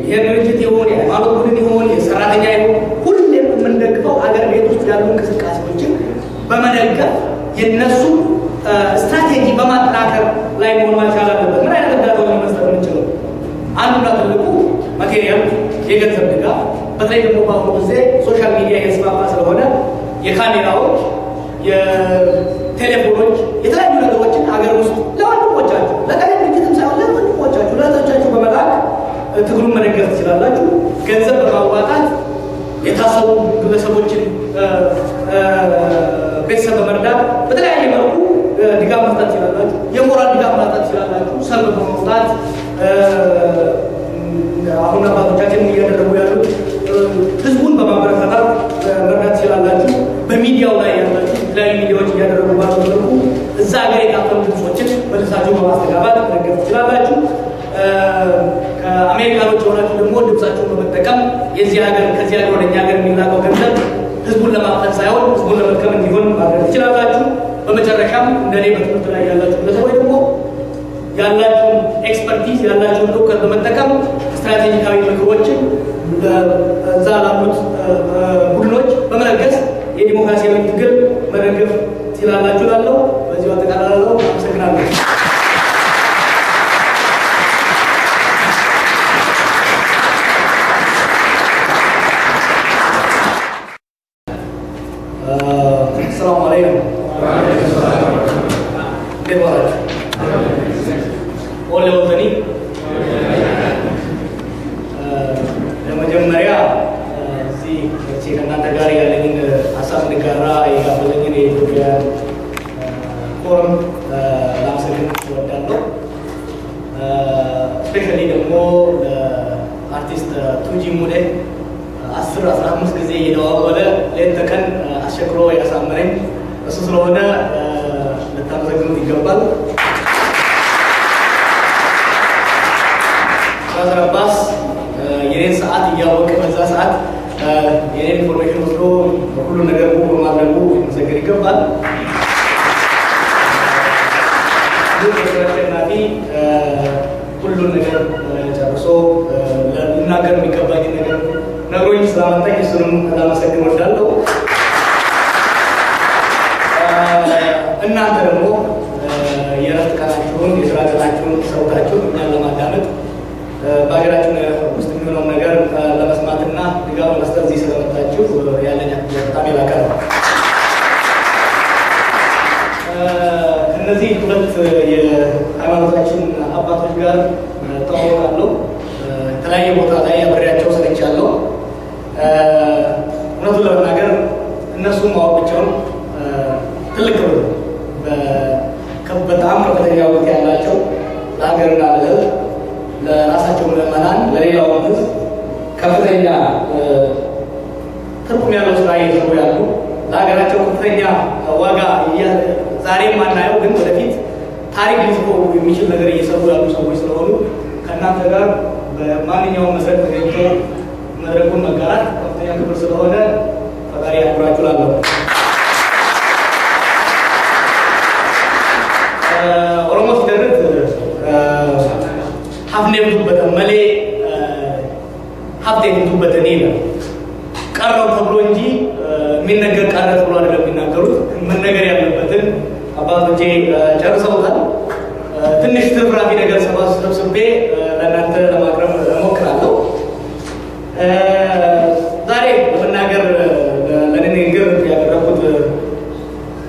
የድርጅት ይሁን የሃይማኖት ቡድን ይሁን የሰራተኛ ይሁን ሁሌም የምንደግፈው አገር ቤት ውስጥ ያሉ እንቅስቃሴዎችን በመደገፍ የነሱ ስትራቴጂ በማጠናከር ላይ መሆን መቻል አለበት። ምን አይነት እርዳታውን መስጠት የምንችለው አንዱና ትልቁ ማቴሪያል የገንዘብ ድጋፍ፣ በተለይ ደግሞ በአሁኑ ጊዜ ሶሻል ሚዲያ የተስፋፋ ስለሆነ የካሜራዎች፣ የቴሌፎኖች፣ የተለያዩ ነገሮችን ሀገር ውስጥ ለወንድሞቻችሁ ለቀሪ ድርጅትም ሳይሆን ለወንድሞቻችሁ ለእህቶቻችሁ በመላክ ትግሉን መደገፍ ትችላላችሁ። ገንዘብ በማዋጣት የታሰሩ ግለሰቦችን ቤተሰብ በመርዳት በተለያየ መልኩ ድጋፍ መስጠት ትችላላችሁ። የሞራል ድጋፍ መስጠት ትችላላችሁ። ሰልፍ በመውጣት አሁን አባቶቻችን እያደረጉ ያሉት ህዝቡን በማበረታታት መርዳት ትችላላችሁ። በሚዲያው ላይ ያላችሁ የተለያዩ ሚዲያዎች እያደረጉ ባለው መልኩ እዛ ሀገር የታፈኑ ድምፆችን መልሳችሁ በማስተጋባት መደገፍ ትችላላችሁ። ከአሜሪካኖች የሆናችሁ ደግሞ ድምፃችሁን በመጠቀም የዚህ ሀገር ከዚህ ሀገር ወደ እኛ ሀገር የሚላከው ገንዘብ ህዝቡን ለማጥፋት ሳይሆን ህዝቡን ለመጥቀም እንዲሆን ማድረግ ትችላላችሁ። በመጨረሻም እንደኔ በትምህርት ላይ ያላችሁ ግለሰቦች ደግሞ ያላችሁን ኤክስፐርቲዝ ያላችሁን እውቀት በመጠቀም ስትራቴጂካዊ ምክሮችን እዛ ላሉት ቡድኖች በመለገስ የዲሞክራሲያዊ ትግል መደገፍ ትችላላችሁ። ላለው በዚሁ አጠቃላለው አመሰግናለሁ። السلام عليكم. كيف حالك؟ قول لي وطني. ለመጀመሪያ እዚህ ከእናንተ ጋር ያለኝን ሀሳብ እንጋራ የጋበዘኝን የኢትዮጵያ ፎረም ላመሰግን እወዳለሁ። ስፔሻሊ ደግሞ ለአርቲስት ቱጂ ሙሌ 10-15 ጊዜ እየደዋወለ ሌት ተቀን አስቸግሮ ያሳመረኝ እሱ ስለሆነ ልታመሰግኑት ይገባል። ራስ የኔን ሰዓት እያወቀ በዛ ሰዓት የኔን ኢንፎርሜሽን ወስዶ ሁሉ ነገር ሙሉ ማድረጉ ሊመሰገን ይገባል። አሸናፊ ሁሉን ነገር ጨርሶ ልናገር የሚገባኝ ነገር ነግሮኝ ስላመጣኝ እሱንም ላመሰግን እወዳለሁ። እናንተ ደግሞ የረፍት በሀገራችን ውስጥ የሚሆነው ነገር ለመስማትና ድጋፍ ለመስጠት እዚህ ስለመጣችሁ ያለኝ በጣም የላቀ ነው። ከእነዚህ ሁለት የሃይማኖታችን አባቶች ጋር ተዋውቃለሁ። የተለያየ ቦታ ላይ አብሬያቸው ሰርቻለሁ። እውነቱን ለመናገር እነሱም ማወቅ ብቻውን ትልቅ ክብር፣ በጣም ከፍተኛ እውቀት ያላቸው ለሀገርና ለሕዝብ ለራሳቸው ምዕመናን ለሌላው ሕዝብ ከፍተኛ ትርጉም ያለው ስራ እየሰሩ ያሉ ለሀገራቸው ከፍተኛ ዋጋ ዛሬም ማናየው ግን ወደፊት ታሪክ ሊጽፈው የሚችል ነገር እየሰሩ ያሉ ሰዎች ስለሆኑ ከእናንተ ጋር በማንኛውም መድረክ ተገኝቶ መድረኩን መጋራት ከፍተኛ ክብር ስለሆነ ፈጣሪ ያክብራችሁ እላለሁ። ኦሮሞ ሲደርት ሀፍኔ ብቱበት መሌ ሀብቴ ብቱበት እኔ ነው ቀረው ተብሎ እንጂ የሚነገር ቀረ ተብሎ አይደለም የሚናገሩት። መነገር ያለበትን አባቶቼ ጨርሰውታል። ትንሽ ትርፍራፊ ነገር ሰብስቤ ለእናንተ ለማቅረብ እሞክራለሁ። ዛሬ ለመናገር ለንግግር ያቀረብኩት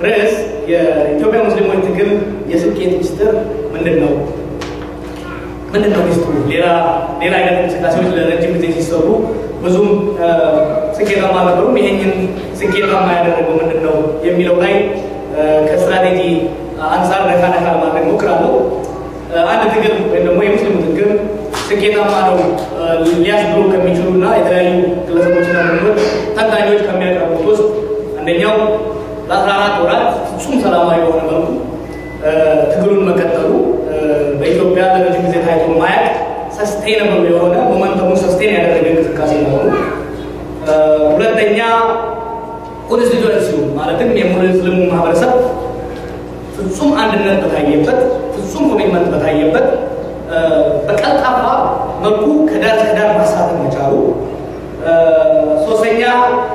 ርዕስ የኢትዮጵያ ሙስሊሞች ትግል የስኬት ሚስጥር ምንድን ነው? ምንድን ነው ሚስጥሩ? ሌላ አይነት እንቅስቃሴዎች ለረጅም ጊዜ ሲሰሩ ብዙም ስኬታማ ነበሩም። ይሄንን ስኬታማ ያደረገው ምንድን ነው የሚለው ላይ ከስትራቴጂ አንጻር ነካ ለማድረግ ሞክራለሁ። አንድ ትግል ወይም ደግሞ የሙስሊሙ ትግል ስኬታማ ነው ሊያስብሉ ከሚችሉና የተለያዩ ግለሰቦችና ምንዶች ተንታኞች ከሚያቀርቡት ውስጥ አንደኛው ለ14 ወራት ፍጹም ሰላማዊ የሆነ መልኩ ትግሉን መቀጠሉ በኢትዮጵያ ለረጅም ጊዜ ታይቶ ማያቅ ሰስቴነብል የሆነ ሞመንተሙን ሰስቴን ያደረገ እንቅስቃሴ መሆኑ፣ ሁለተኛ ኮንስቲቱዌንሲው ማለትም የሙስሊሙ ማህበረሰብ ፍጹም አንድነት በታየበት ፍጹም ኮሚትመንት በታየበት በቀልጣፋ መልኩ ከዳር እስከ ዳር ማሳተፍ መቻሉ፣ ሶስተኛ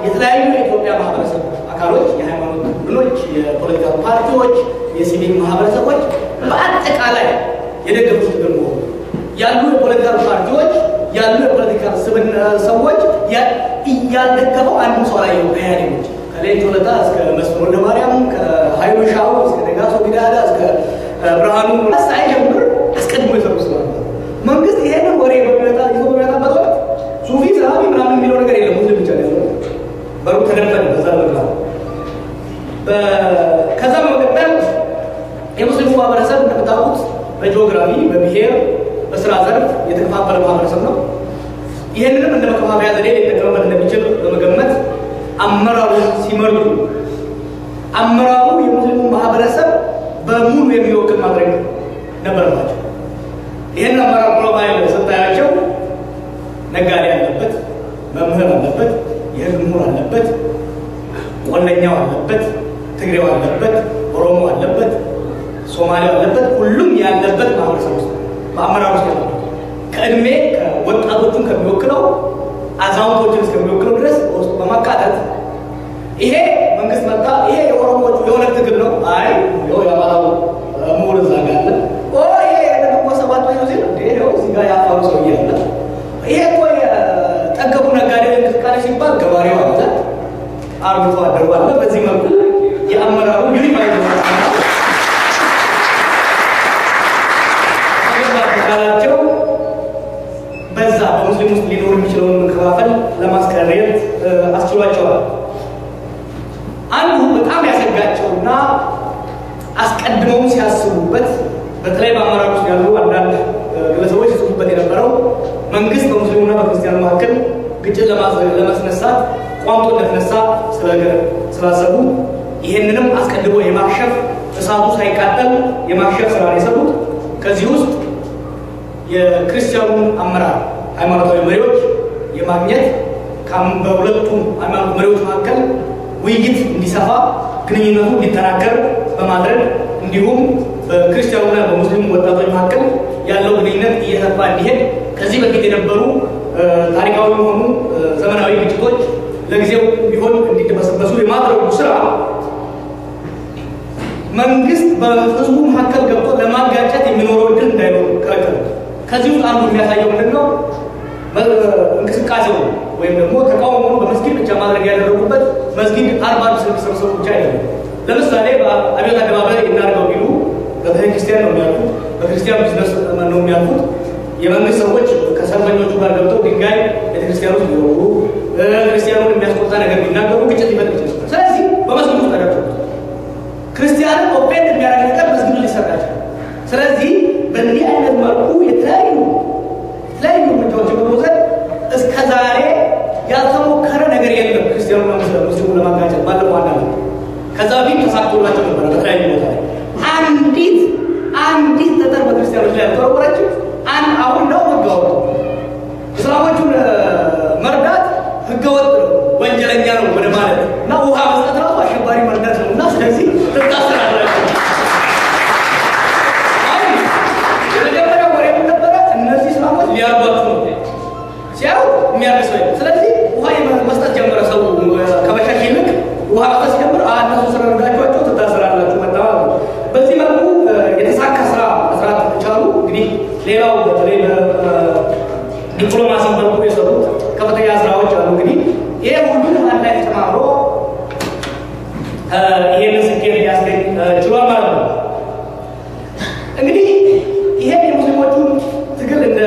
የተለያዩ የኢትዮጵያ ማህበረሰብ አካሎች፣ የሃይማኖት ቡድኖች፣ የፖለቲካ ፓርቲዎች፣ የሲቪክ ማህበረሰቦች በአጠቃላይ የደገፉት ትግል መሆኑ፣ ያሉ የፖለቲካ ፓርቲዎች ያሉ የፖለቲካ ሰዎች እያልደገፈው አንዱ ሰው ላይ ከያኔዎች ከሌንጮ ለታ እስከ መስፍን ወልደማርያም ከሀይሉ ሻው እስከ ነጋሶ ጊዳዳ እስከ ብርሃኑ ሳይጀምር አስቀድሞ የሰሩ ስለሆነ መንግስት ይሄንን ወሬ በሚመጣበት ወቅት ሱፊ ሰላሚ ምናምን የሚለው ነገር የለም። ሙስሊም ብቻ ነው በሩ ተደፈነ በዛ በቃ። ከዛ በመቀጠል የሙስሊሙ ማህበረሰብ እንደምታውቁት በጂኦግራፊ በብሔር በስራ ዘርፍ የተከፋፈለ ማህበረሰብ ነው። ይህንንም እንደ መከፋፈያ ዘዴ ሊጠቀምበት እንደሚችል በመገመት አመራሩን ሲመርጡ አመራሩ የሙስሊሙ ማህበረሰብ በሙሉ የሚወክል ማድረግ ነበረባቸው። ይህን አመራር ፕሮፋይል ስታያቸው ነጋዴ አለበት፣ መምህር አለበት፣ የህግ ምሁር አለበት፣ ቆለኛው አለበት፣ ትግሬው አለበት፣ ኦሮሞ አለበት፣ ሶማሌው አለበት። ሁሉም ያለበት ማህበረሰብ ውስጥ በአመራር ውስጥ ያለበት ከእድሜ ከወጣቶቹን ከሚወክለው አዛውንቶችን እስከሚወክለው ድረስ ውስጥ በማካተት ይሄ መንግስት መጣ፣ ይሄ የኦሮሞዎቹ የሆነ ትግል ነው። አይ የአማራው ምሁር እዛ ጋር አለ፣ ይሄ ደግሞ ሰባት ነው ሲል ይሄው እዚህ ጋር ያፋሩ ሰውዬ አለ፣ ይሄ እኮ የጠገቡ ነጋዴ እንቅስቃሴ ሲባል ገባሬው አለ፣ አርብቶ አደሩ አለ። በዚህ መልኩ የአመራሩ ዩኒፋይድ ካላቸው በዛ በሙስሊም ውስጥ ሊኖር የሚችለውን መከፋፈል ለማስቀረት አስችሏቸዋል። አንዱ በጣም ያሰጋቸውና አስቀድመው ሲያስቡበት በተለይ በአመራር ውስጥ ያሉ አንዳንድ ግለሰቦች ሲጽፉበት የነበረው መንግስት በሙስሊሙና በክርስቲያኑ መካከል ግጭት ለማስነሳት ቋንጦ እንደተነሳ ስላሰቡ ይህንንም አስቀድሞ የማክሸፍ እሳቱ ሳይቃጠል የማክሸፍ ስራ የሰሩት ከዚህ ውስጥ የክርስቲያኑን አመራር ሃይማኖታዊ መሪዎች የማግኘት በሁለቱም ሃይማኖት መሪዎች መካከል ውይይት እንዲሰፋ ግንኙነቱ እንዲጠናከር በማድረግ እንዲሁም በክርስቲያኑና በሙስሊሙ ወጣቶች መካከል ያለው ግንኙነት እየሰፋ እንዲሄድ ከዚህ በፊት የነበሩ ታሪካዊ የሆኑ ዘመናዊ ግጭቶች ለጊዜው ቢሆን እንዲደበሰበሱ የማድረጉ ስራ መንግስት በህዝቡ መካከል ገብቶ ለማጋጨት የሚኖረው እድል እንዳይኖር ከለከለ። ከዚህ ውስጥ አንዱ የሚያሳየው ምንድነው እንቅስቃሴው ወይም ደግሞ ተቃውሞውን በመስጊድ ብቻ ማድረግ ያደረጉበት መስጊድ 40 ሰው ብቻ አይደለም። ለምሳሌ በአብዮት አደባባይ እናድርገው ቢሉ በቤተክርስቲያን ነው የሚያልፉት፣ በክርስቲያን ቢዝነስ ነው የሚያልፉት። የመንግስት ሰዎች ከሰልፈኞቹ ጋር ገብተው ድንጋይ ቤተክርስቲያን ውስጥ ሊወሩ ክርስቲያኑን የሚያስቆጣ ነገር ቢናገሩ ግጭት ሊፈጥር ይችላል። ስለዚህ በመስጊድ ውስጥ አደረጉት። ክርስቲያንን ኦፔን የሚያደርግ ነገር መስጊድ ሊሰራ ይችላል። ስለዚህ በእንዲህ አይነት መልኩ የተለያዩ እርምጃዎችን በመውሰድ እስከ ዛሬ ያልተሞከረ ነገር የለም። ክርስቲያኑና ሙስሊሙን ለማጋጨት ባለፈው አንድ ዓመት ከዛ በፊት ተሳክቶላቸው ነበረ። በተለያዩ ቦታ ላይ አንዲት ጠጠር በክርስቲያኖች ላይ ያልተወረወረችው አሁን ነው ህገወጥ። እስላሞቹን መርዳት ህገወጥ ነው፣ ወንጀለኛ ነው ወደ ማለት እና ውሃ መስጠት ራሱ አሸባሪ መርዳት ነው እና ስለዚህ ትታሰራላችሁ። አሁን የመጀመሪያው ወሬ ነበረ እነዚህ እስላሞች ሊያርዷችሁ ነው ሲያው የሚያርሰው። ስለዚህ ውሃ መስጠት ጀመረ ሰው ከመሸሽ ይልቅ ውሃ መስጠት ሲጀምር እነሱ ስለረዳችኋቸው ትታሰራላችሁ መጣ። በዚህ መልኩ የተሳካ ስራ መስራት ቻሉ። እንግዲህ ሌላው በተለይ በዲፕሎማሲ መልኩ የሰሩት ከፍተኛ ስራዎች አሉ። እንግዲህ ይሄ ሁሉ አንድ ላይ ተጨማምሮ ይሄንን ስኬት ሊያስገኝ ችሏል ማለት ነው። እንግዲህ ይሄን የሙስሊሞቹን ትግል እንደ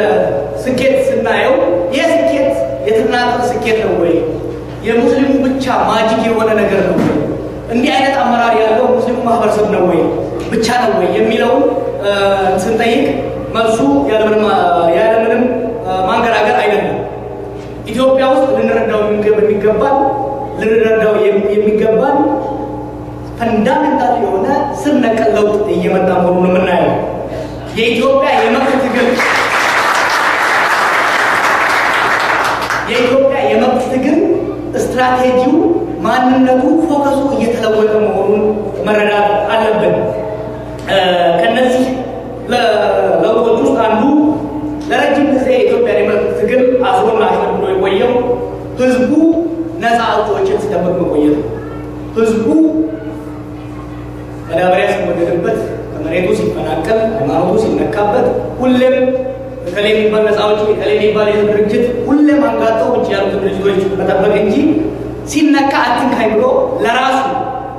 ስኬት ስናየው ይህ ስኬት የተናጠል ስኬት ነው ወይ? የሙስሊሙ ብቻ ማጂክ የሆነ ነገር ነው ወይ? እንዲህ አይነት አመራር ያለው ሙስሊሙ ማህበረሰብ ነው ወይ ብቻ ነው ወይ የሚለውን ስንጠይቅ መልሱ ያለምንም ማንገራገር አይደለም። ኢትዮጵያ ውስጥ ልንረዳው የሚገባን ፈንዳሜንታል የሆነ ስር ነቀል ለውጥ እየመጣ መሆኑን የምናየው የኢትዮጵያ የመብት ትግል ስትራቴጂው፣ ማንነቱ፣ ፎከሱ እየተለወጠ መሆኑን መረዳት አለብን። ከነዚህ ለውጦች ውስጥ አንዱ ለረጅም ጊዜ የኢትዮጵያ የመብት ትግል አስሮና አሽመድምዶ የቆየው ህዝቡ ነፃ አውጪዎችን ሲጠብቅ መቆየት ነው። ህዝቡ መዳበሪያ ሲወገድበት፣ ከመሬቱ ሲፈናቀል፣ ሃይማኖቱ ሲነካበት ሁሌም ከሌ የሚባል ነፃ አውጪ ከሌ የሚባል ድርጅት ሁሌም አንጋጠው ውጭ ያሉት ድርጅቶች መጠበቅ እንጂ ሲነካ አትንካኝ ብሎ ለራሱ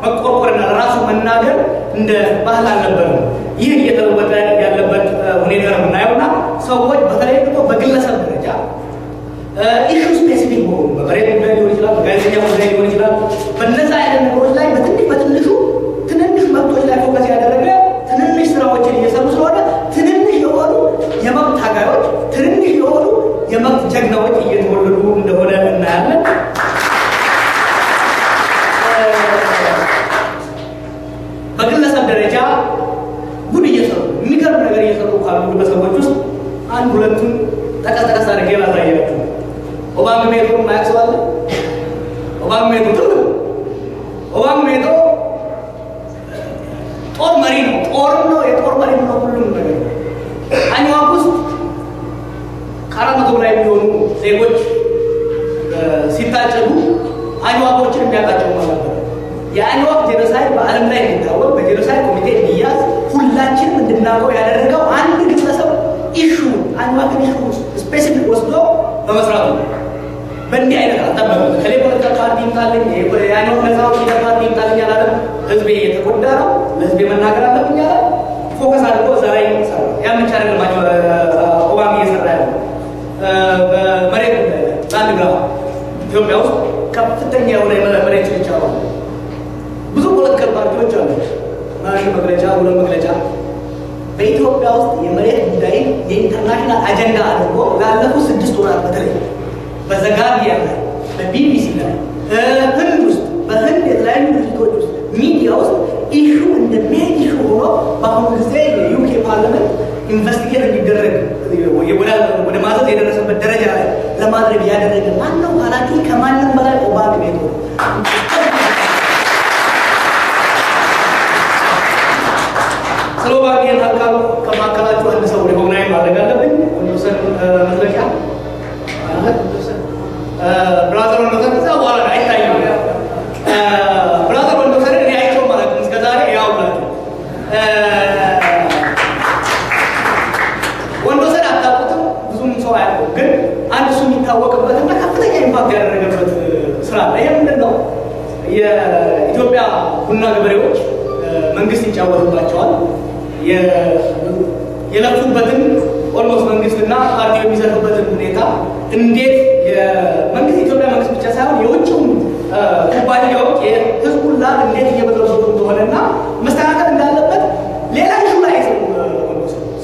መቆርቆርና ለራሱ መናገር እንደ ባህል አልነበረም። ይህ እየተለወጠ ያለበት ሁኔታ ነው የምናየውና ሰዎች በተለይ ደግሞ በግለሰብ ደረጃ ኢሹ ስፔሲፊክ መሆኑ በመሬት ጉዳይ ሊሆን ይችላል፣ በጋዜጠኛ ጉዳይ ሊሆን ይችላል። በነዛ አይነት ነገሮች ላይ በትንሹ ትንንሽ መብቶች ላይ ፎከስ ያደረገ ትንንሽ ስራዎችን እየሰሩ ስለሆነ ትንንሽ የሆኑ የመብት ታጋዮች፣ ትንንሽ የሆኑ የመብት ጀግናዎች እየተወለዱ እንደሆነ እናያለን። በግለሰብ ደረጃ ጉድ እየሰሩ የሚገርም ነገር እየሰሩ ካሉ ግለሰቦች ውስጥ አንድ ሁለቱን ጠቀስ አድርጌ ላሳያችሁ። ኦባንግ ሜቶ ማያውቅ ሰው አለ? ኦባንግ ሜቶ ኦባንግ ሜቶ ጦር መሪ ነው። ጦርም ነው፣ የጦር መሪ ነው፣ ሁሉም ነገር። አኝዋክ ውስጥ ከ400 በላይ የሚሆኑ ዜጎች ሲታጨዱ አኝዋኮችን የሚያውቃቸው ማለት ነው። የአኝዋክ ጄኖሳይድ በዓለም ላይ እንዲታወቅ በጄኖሳይድ ኮሚቴ እንዲያዝ ሁላችንም እንድናውቀው ያደረገው አንድ ግለሰብ ኢሹ አኝዋክን ኢሹ ስፔሲፊክ ወስዶ በመስራቱ በእንዲህ አይነት አልጠበቅም። ከሌ ፖለቲካ ፓርቲ ይምጣልኝ የአኝዋክ ነፃ አውጪ ፓርቲ ይምጣልኝ አላለም። ህዝቤ የተጎዳ ነው፣ ለህዝቤ መናገር አለብኝ አለ። ፎከስ አድርጎ እዛ ላይ ሰራ። ያን ብቻ አይደለም ኦባማ እየሰራ ያለው በመሬት ላንድ ግራፍ ኢትዮጵያ ውስጥ ከፍተኛ የሆነ መሬት ችርቻ ነው። ብዙ ፖለቲካል ፓርቲዎች አሉ። ማሽ መግለጫ፣ ሁለት መግለጫ በኢትዮጵያ ውስጥ የመሬት ጉዳይ የኢንተርናሽናል አጀንዳ አድርጎ ላለፉት 6 ወራት በተለይ በዘጋቢያ ላይ በቢቢሲ ላይ ህንድ ውስጥ በህንድ የተለያዩ ድርጅቶች ውስጥ ሚዲያ ውስጥ ኢሹ እንደ ሜን ኢሹ ሆኖ በአሁኑ ጊዜ የዩኬ ፓርላመንት ኢንቨስቲጌት እንዲደረግ ወደ ማዘዝ የደረሰበት ደረጃ ላይ ለማድረግ ያደረገ ማነው ካላችሁ ከማንም በላይ ኦባንግ ሜቶ ነው። ስለ ኦባንግ የታካሉ ከማካላችሁ አንድ ሰው ሪኮግናይዝ ማድረግ አለብኝ። ወንዶሰን መድረሻ ብራዘር ወንዶሰን እዛ በኋላ አይታይም። ብራዘር ወንዶሰን እኔ አይቼው ማለት ነው እስከዛሬ ያው ብላችሁ ወንዶሰን አታውቁ የኢትዮጵያ ቡና ገበሬዎች መንግስት ይጫወትባቸዋል። የለፉበትን ኦልሞስት መንግስትና ፓርቲው የሚዘርፉበትን ሁኔታ እንዴት የመንግስት ኢትዮጵያ መንግስት ብቻ ሳይሆን የውጭውን ኩባንያዎች የህዝቡን ላብ እንዴት እየበጠበጡ እንደሆነና መስተካከል እንዳለበት ሌላ ኢሹ ላይ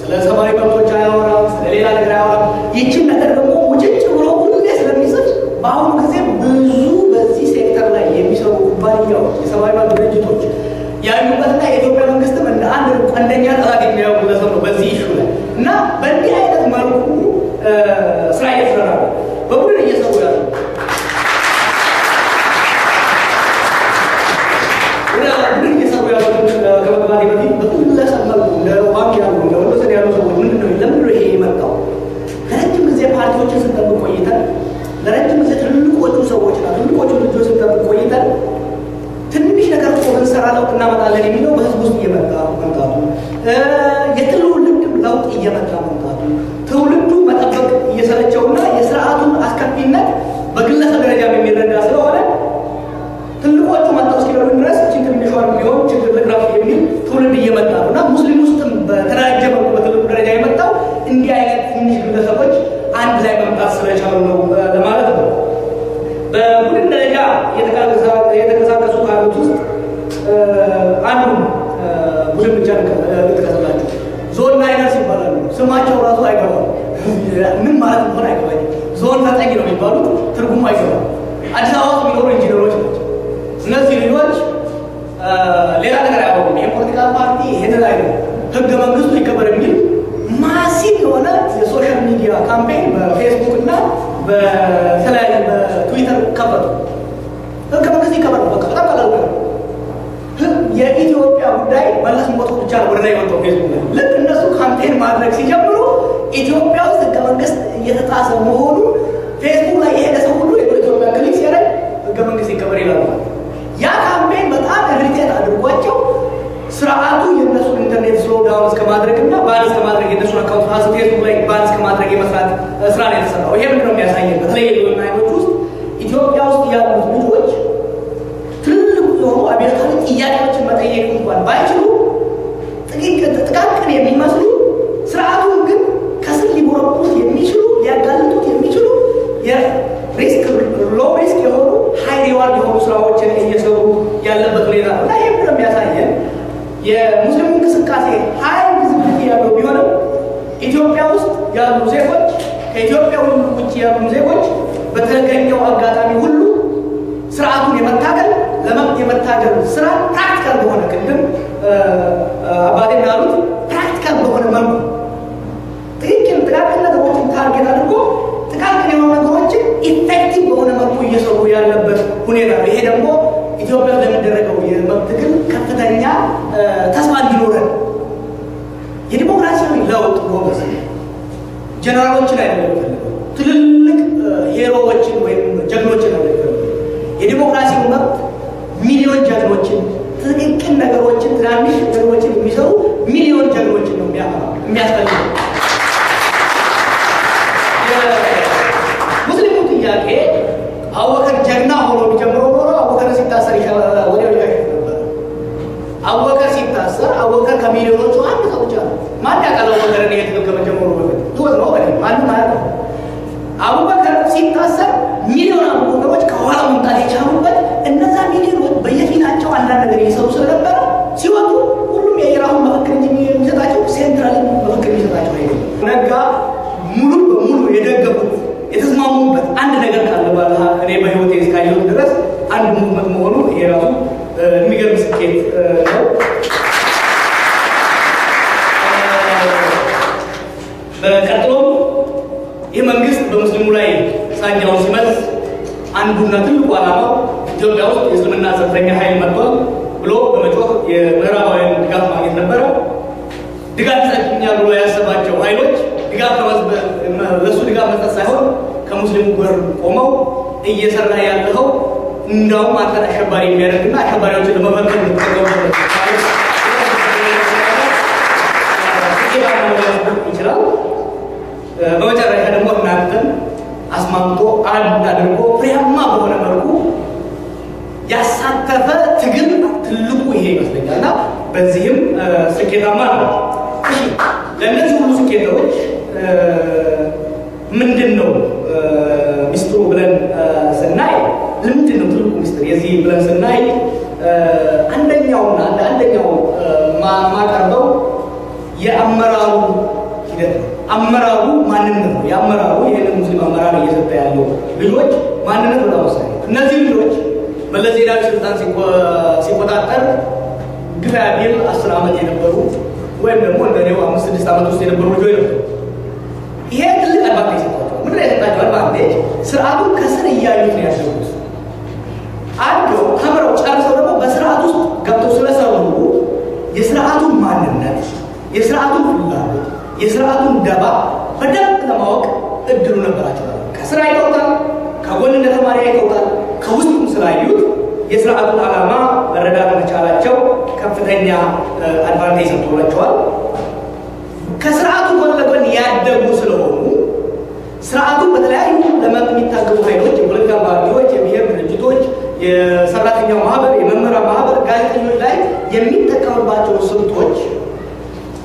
ስለ ሰብአዊ መብቶች አያወራም፣ ስለ ሌላ ነገር አያወራም። ይችን ነገር ደግሞ ውጭጭ ብሎ ሁሌ ስለሚጽፍ በአሁኑ ጊዜ ብዙ በዚህ ሴክተር ላይ የሚሰሩ ኩባንያዎች፣ የሰብአዊ መብት ድርጅቶች ያሉበትና የኢትዮጵያ መንግስትም እንደ አንድ ቀንደኛ ጠላት የሚያዩ ግለሰብ ነው በዚህ ኢሹ ላይ እና በእንዲህ አይነት መልኩ ስራ እየሰራ ነው። በቡድን እየሰሩ ያሉ ቡድን እየሰሩ ያሉትን ከመግባቴ በፊት በግለሰብ መልኩ እንደ ባንክ ያሉ እንደ ወሎሰን ያሉ ሰዎች ምንድነው ለምንድነው ይሄ የመጣው? ለረጅም ጊዜ ፓርቲዎችን ስንጠብቅ ቆይተን ለረጅም ጊዜ ትልልቆቹ ሰዎችና ትልልቆቹ ልጆች ስንጠብቅ ቆይተን ትንሽ ነገር እኮ ብንሰራ ለውጥ እናመጣለን የሚለው በህዝብ ውስጥ እየመጣ መምጣቱ፣ የትውልድ ለውጥ እየመጣ መምጣቱ፣ ትውልዱ መጠበቅ እየሰለቸውና የስርዓቱን አስከፊነት በግለሰብ ደረጃ የሚረዳ ስለሆነ ትልቆቹ መጣው እስኪደርሱ ድረስ እችን ትንሿን ቢሆን ችግር ልቅረፍ የሚል ትውልድ እየመጣ ነው እና ሙስሊም ውስጥም በተደራጀ መልኩ በትልቁ ደረጃ የመጣው እንዲህ አይነት ትንሽ ግለሰቦች አንድ ላይ መምጣት ስለቻሉ ነው ለማለት ነው። በቡድን ደረጃ የተንቀሳቀሱ ካሉት ውስጥ አንዱ ቡድን ብቻ ልጥቀስላችሁ። ዞን ላይነርስ ይባላሉ። ስማቸው ራሱ አይገባም፣ ምን ማለት እንደሆነ አይገባኝ። ዞን ተጠቂ ነው የሚባሉት፣ ትርጉሙ አይገባም። አዲስ አበባ ውስጥ የሚኖሩ ኢንጂነሮች ናቸው። እነዚህ ልጆች ሌላ ነገር አያውቁም። የፖለቲካ ፓርቲ ይሄንን አይደለም፣ ህገ መንግስቱ ይከበር የሚል ማሲቭ የሆነ የሶሻል ሚዲያ ካምፔን በፌስቡክ እና በተለያዩ በትዊተር ከፈቱ። ህገ መንግስት ይከበር ነው፣ በቃ በጣም ቀላል ነው። የኢትዮጵያ ጉዳይ መለስ ሞቶ ብቻ ነው ወደ ላይ ወጣው ፌስቡክ ላይ። ልክ እነሱ ካምፔን ማድረግ ሲጀምሩ ኢትዮጵያ ውስጥ ህገ መንግስት እየተጣሰ መሆኑ ፌስቡክ ላይ የሄደ ሰው ሁሉ የኢትዮጵያ ክሊክ ሲያደርግ ህገ መንግስት ይከበር ይላል። ያ ካምፔን በጣም ኢሪቴት አድርጓቸው ስርዓቱ የእነሱን ኢንተርኔት ስሎ ዳውን እስከማድረግና ባን እስከማድረግ የእነሱን አካውንት ራሱ ፌስቡክ ላይ ባን እስከማድረግ የመስራት ስራ ነው የተሰራው። ይሄ ምንድነው የሚያሳየን? በተለይ የዞን አይኖች ውስጥ ኢትዮጵያ ውስጥ ያሉት ልጆች ትልልቅ የሆኑ አብዮታዊ ጥያቄዎችን መጠየቅ እንኳን ባይችሉ ጥቃቅን የሚመስሉ ስርዓቱን ግን ከስር ሊቦረቡት የሚችሉ ሊያጋልጡት የሚችሉ የሪስክ ሎ ሪስክ የሆኑ ሀይ ሪዋርድ የሆኑ ስራዎችን እየሰሩ ያለበት ሁኔታ ነው እና ይህ ምንድነው የሚያሳየን? የሙስሊሙ እንቅስቃሴ ሀይ ቪዚቢሊቲ ያለው ቢሆንም ኢትዮጵያ ውስጥ ያሉ ዜጎች ከኢትዮጵያ ውጭ ያሉ ዜጎች በተገኘው አጋጣሚ ሁሉ ስርዓቱን የመታገል ለመብት የመታገል ስራ ፕራክቲካል በሆነ ቅድም አባቴ እንዳሉት ፕራክቲካል በሆነ መልኩ ትክክል ጥቃቅን ነገሮችን ታርጌት አድርጎ ጥቃቅን የሆኑ ነገሮችን ኢፌክቲቭ በሆነ መልኩ እየሰሩ ያለበት ሁኔታ ነው። ይሄ ደግሞ ኢትዮጵያ ለሚደረገው የመብት ትግል ከፍተኛ ተስፋ እንዲኖረን የዲሞክራሲያዊ ለውጥ ፕሮሰስ ጀነራሎችን አይደለም የሚፈልገው፣ ትልልቅ ሄሮዎችን ወይም ጀግኖችን አይደለም። የዲሞክራሲው መብት ሚሊዮን ጀግኖችን፣ ትክክል ነገሮችን፣ ትናንሽ ነገሮችን የሚሰሩ ሚሊዮን ጀግኖችን ነው የሚያስፈልገው። የሙስሊሙ ጥያቄ አቡበከር ጀግና ሆኖ ቢጀምረው ኖሮ አቡበከር ሲታሰር ወዲያው ይሸፍ ነበር። አቡበከር ሲታሰር አቡበከር ከሚሊዮኖቹ አንድ ሰው ብቻ ነው። ማን ያውቃል አቡበከርን ይሄ ትግል ከመጀመሩ በፊት ትወት ነው በላይ ማንም አያውቅም። አቡበከር ሲታሰር ሚሊዮን አቡበከሮች ከኋላ መምጣት የቻሉበት እነዛ ሚሊዮኖች በየፊናቸው አንዳንድ ነገር እየሰሩ ስለነበረ ሲወጡ ሁሉም የኢራን መፈክር እንጂ የሚሰጣቸው ሴንትራል መፈክር የሚሰጣቸው አይደለም። ነጋ ሙሉ በሙሉ የደገፉት የተስማሙበት አንድ ነገር ካለ ባለ እኔ በህይወቴ እስካየሁት ድረስ አንድ ሙቭመንት መሆኑ ይሄ ራሱ የሚገርም ስኬት ነው። በቀጥሎም ይህ መንግስት በሙስሊሙ ላይ ሳንጃውን ሲመልስ አንዱና ትልቁ ዓላማው ኢትዮጵያ ውስጥ የእስልምና ጽንፈኛ ኃይል መጥቷል ብሎ በመጮህ የምዕራባውያን ድጋፍ ማግኘት ነበረ። ድጋፍ ይሰጡኛል ብሎ ያሰባቸው ኃይሎች ለእሱ ድጋፍ መስጠት ሳይሆን ከሙስሊሙ ጋር ቆመው እየሰራ ያለው እንዳውም አንተን አሸባሪ የሚያደርግና አሸባሪዎችን ለመፈንቀል የሚጠቀሙበት ይችላል። በመጨረሻ ደግሞ እናንተን አስማምቶ አንድ አድርጎ ፍሬያማ በሆነ መልኩ ያሳተፈ በዚህም ስኬታማ ነው። እሺ ለእነዚህ ሁሉ ስኬቶች ምንድነው ሚስጥሩ ብለን ስናይ ምንድነው ትልቁ ሚስጥር የዚህ ብለን ስናይ አንደኛውና አንደኛው ማቀርበው የአመራሩ ሂደት ነው። አመራሩ ማንነት ነው። የአመራሩ ይሄንን ሙስሊም አመራር እየሰጠ ያለው ልጆች ማንነት ነው ወሳኝ። እነዚህ ልጆች መለስ ዜናዊ ስልጣን ሲቆጣጠር ግፋ ቢል 10 ዓመት የነበሩ ወይም ደግሞ እንደኔው 5-6 ዓመት ውስጥ የነበሩ ልጆች ነበሩ። ይሄ ትልቅ አድቫንቴጅ ነው። ምንድነው የሰጣቸው አድቫንቴጅ? ስርዓቱን ከስር እያዩት ነው ያሉት። አንዱ ተምረው ጨርሰው ደግሞ በስርዓት ውስጥ ገብተው ስለሰሩ የስርዓቱን ማንነት፣ የስርዓቱን ፍላጎት፣ የስርዓቱን ደባ በደንብ ለማወቅ እድሉ ነበራቸው። ከስራ አይተውታል፣ ከጎን እንደ ተማሪ አይተውታል። ከውስጡም ስላዩት የስርዓቱን ዓላማ መረዳት መቻላቸው ከፍተኛ አድቫንቴጅ ሰጥቷቸዋል። ከስርዓቱ ጎን ለጎን ያደጉ ስለሆኑ ስርዓቱን በተለያዩ ለመብት የሚታገሉ ኃይሎች፣ የፖለቲካ ፓርቲዎች፣ የብሔር ድርጅቶች፣ የሰራተኛው ማህበር፣ የመምህራን ማህበር፣ ጋዜጠኞች ላይ የሚጠቀምባቸው ስልቶች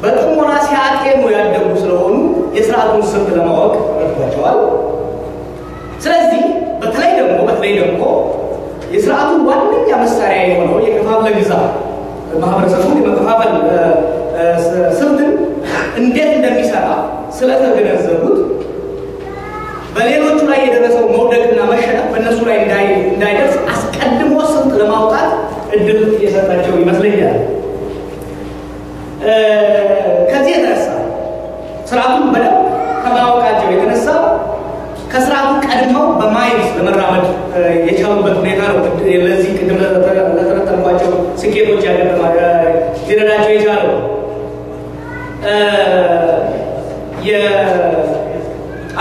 በጥሞና ሲያጤኑ ያደጉ ስለሆኑ የስርዓቱን ስልት ለማወቅ ረድቷቸዋል። ስለዚህ በተለይ ደግሞ የስርዓቱን ዋነኛ መሳሪያ የሆነው የከፋፍለ ግዛ ማህበረሰቡን የመከፋፈል ስልትን እንዴት እንደሚሰራ ስለተገነዘቡት በሌሎቹ ላይ የደረሰው መውደቅና መሸነፍ በእነሱ ላይ እንዳይደርስ አስቀድሞ ስልት ለማውጣት እድል የሰጣቸው ይመስለኛል። ከዚህ የተነሳ ስርዓቱን በደንብ ከማወቃቸው የተነሳ ከስርዓቱ ቀድመው በማይልስ ለመራመድ የቻሉበት ሁኔታ ነው። ለዚህ ቅድም ለተነጠልኳቸው ስኬቶች ሊረዳቸው የቻለው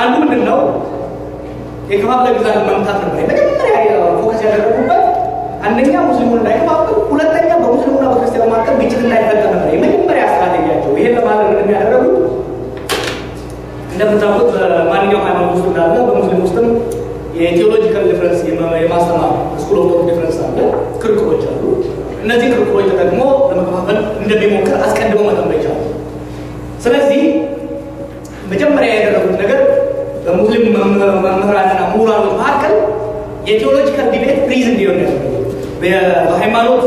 አንዱ ምንድን ነው? የከፋፍለ ግዛት መምታት ነበር የመጀመሪያ ፎከስ ያደረጉበት። አንደኛ ሙስሊሙን እንዳይከፋፍል፣ ሁለተኛ በሙስሊሙና በክርስቲያኑ መካከል ግጭት እንዳይፈጠር ነበር የመጀመሪያ ስትራቴጂያቸው። ይሄን ለማድረግ ምንድን ያደረጉት? እንደምታውቁት በማንኛውም ሃይማኖት ውስጥ እንዳለ በሙስሊም ውስጥም የቴዎሎጂካል ዲፍረንስ የማስተማር ስኩል ኦፍ ቶት ዲፍረንስ አለ፣ ክርክሮች አሉ። እነዚህ ክርክሮች ደግሞ ለመከፋፈል እንደሚሞክር አስቀድመው መተንበይ ቻሉ። ስለዚህ መጀመሪያ ያደረጉት ነገር በሙስሊም መምህራንና ምሁራኖች መካከል የቴዎሎጂካል ዲቤት ፍሪዝ እንዲሆን ያደረጉ፣ በሃይማኖት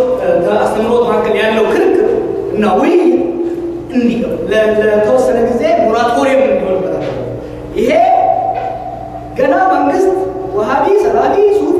አስተምሮት መካከል ያለው ክርክር እና ውይይት እንዲቀር ለተወሰነ ጊዜ ሞራቶሪየም እንዲሆን ይሄ ገና መንግስት ወሃቢ፣ ሰላፊ፣ ሱፊ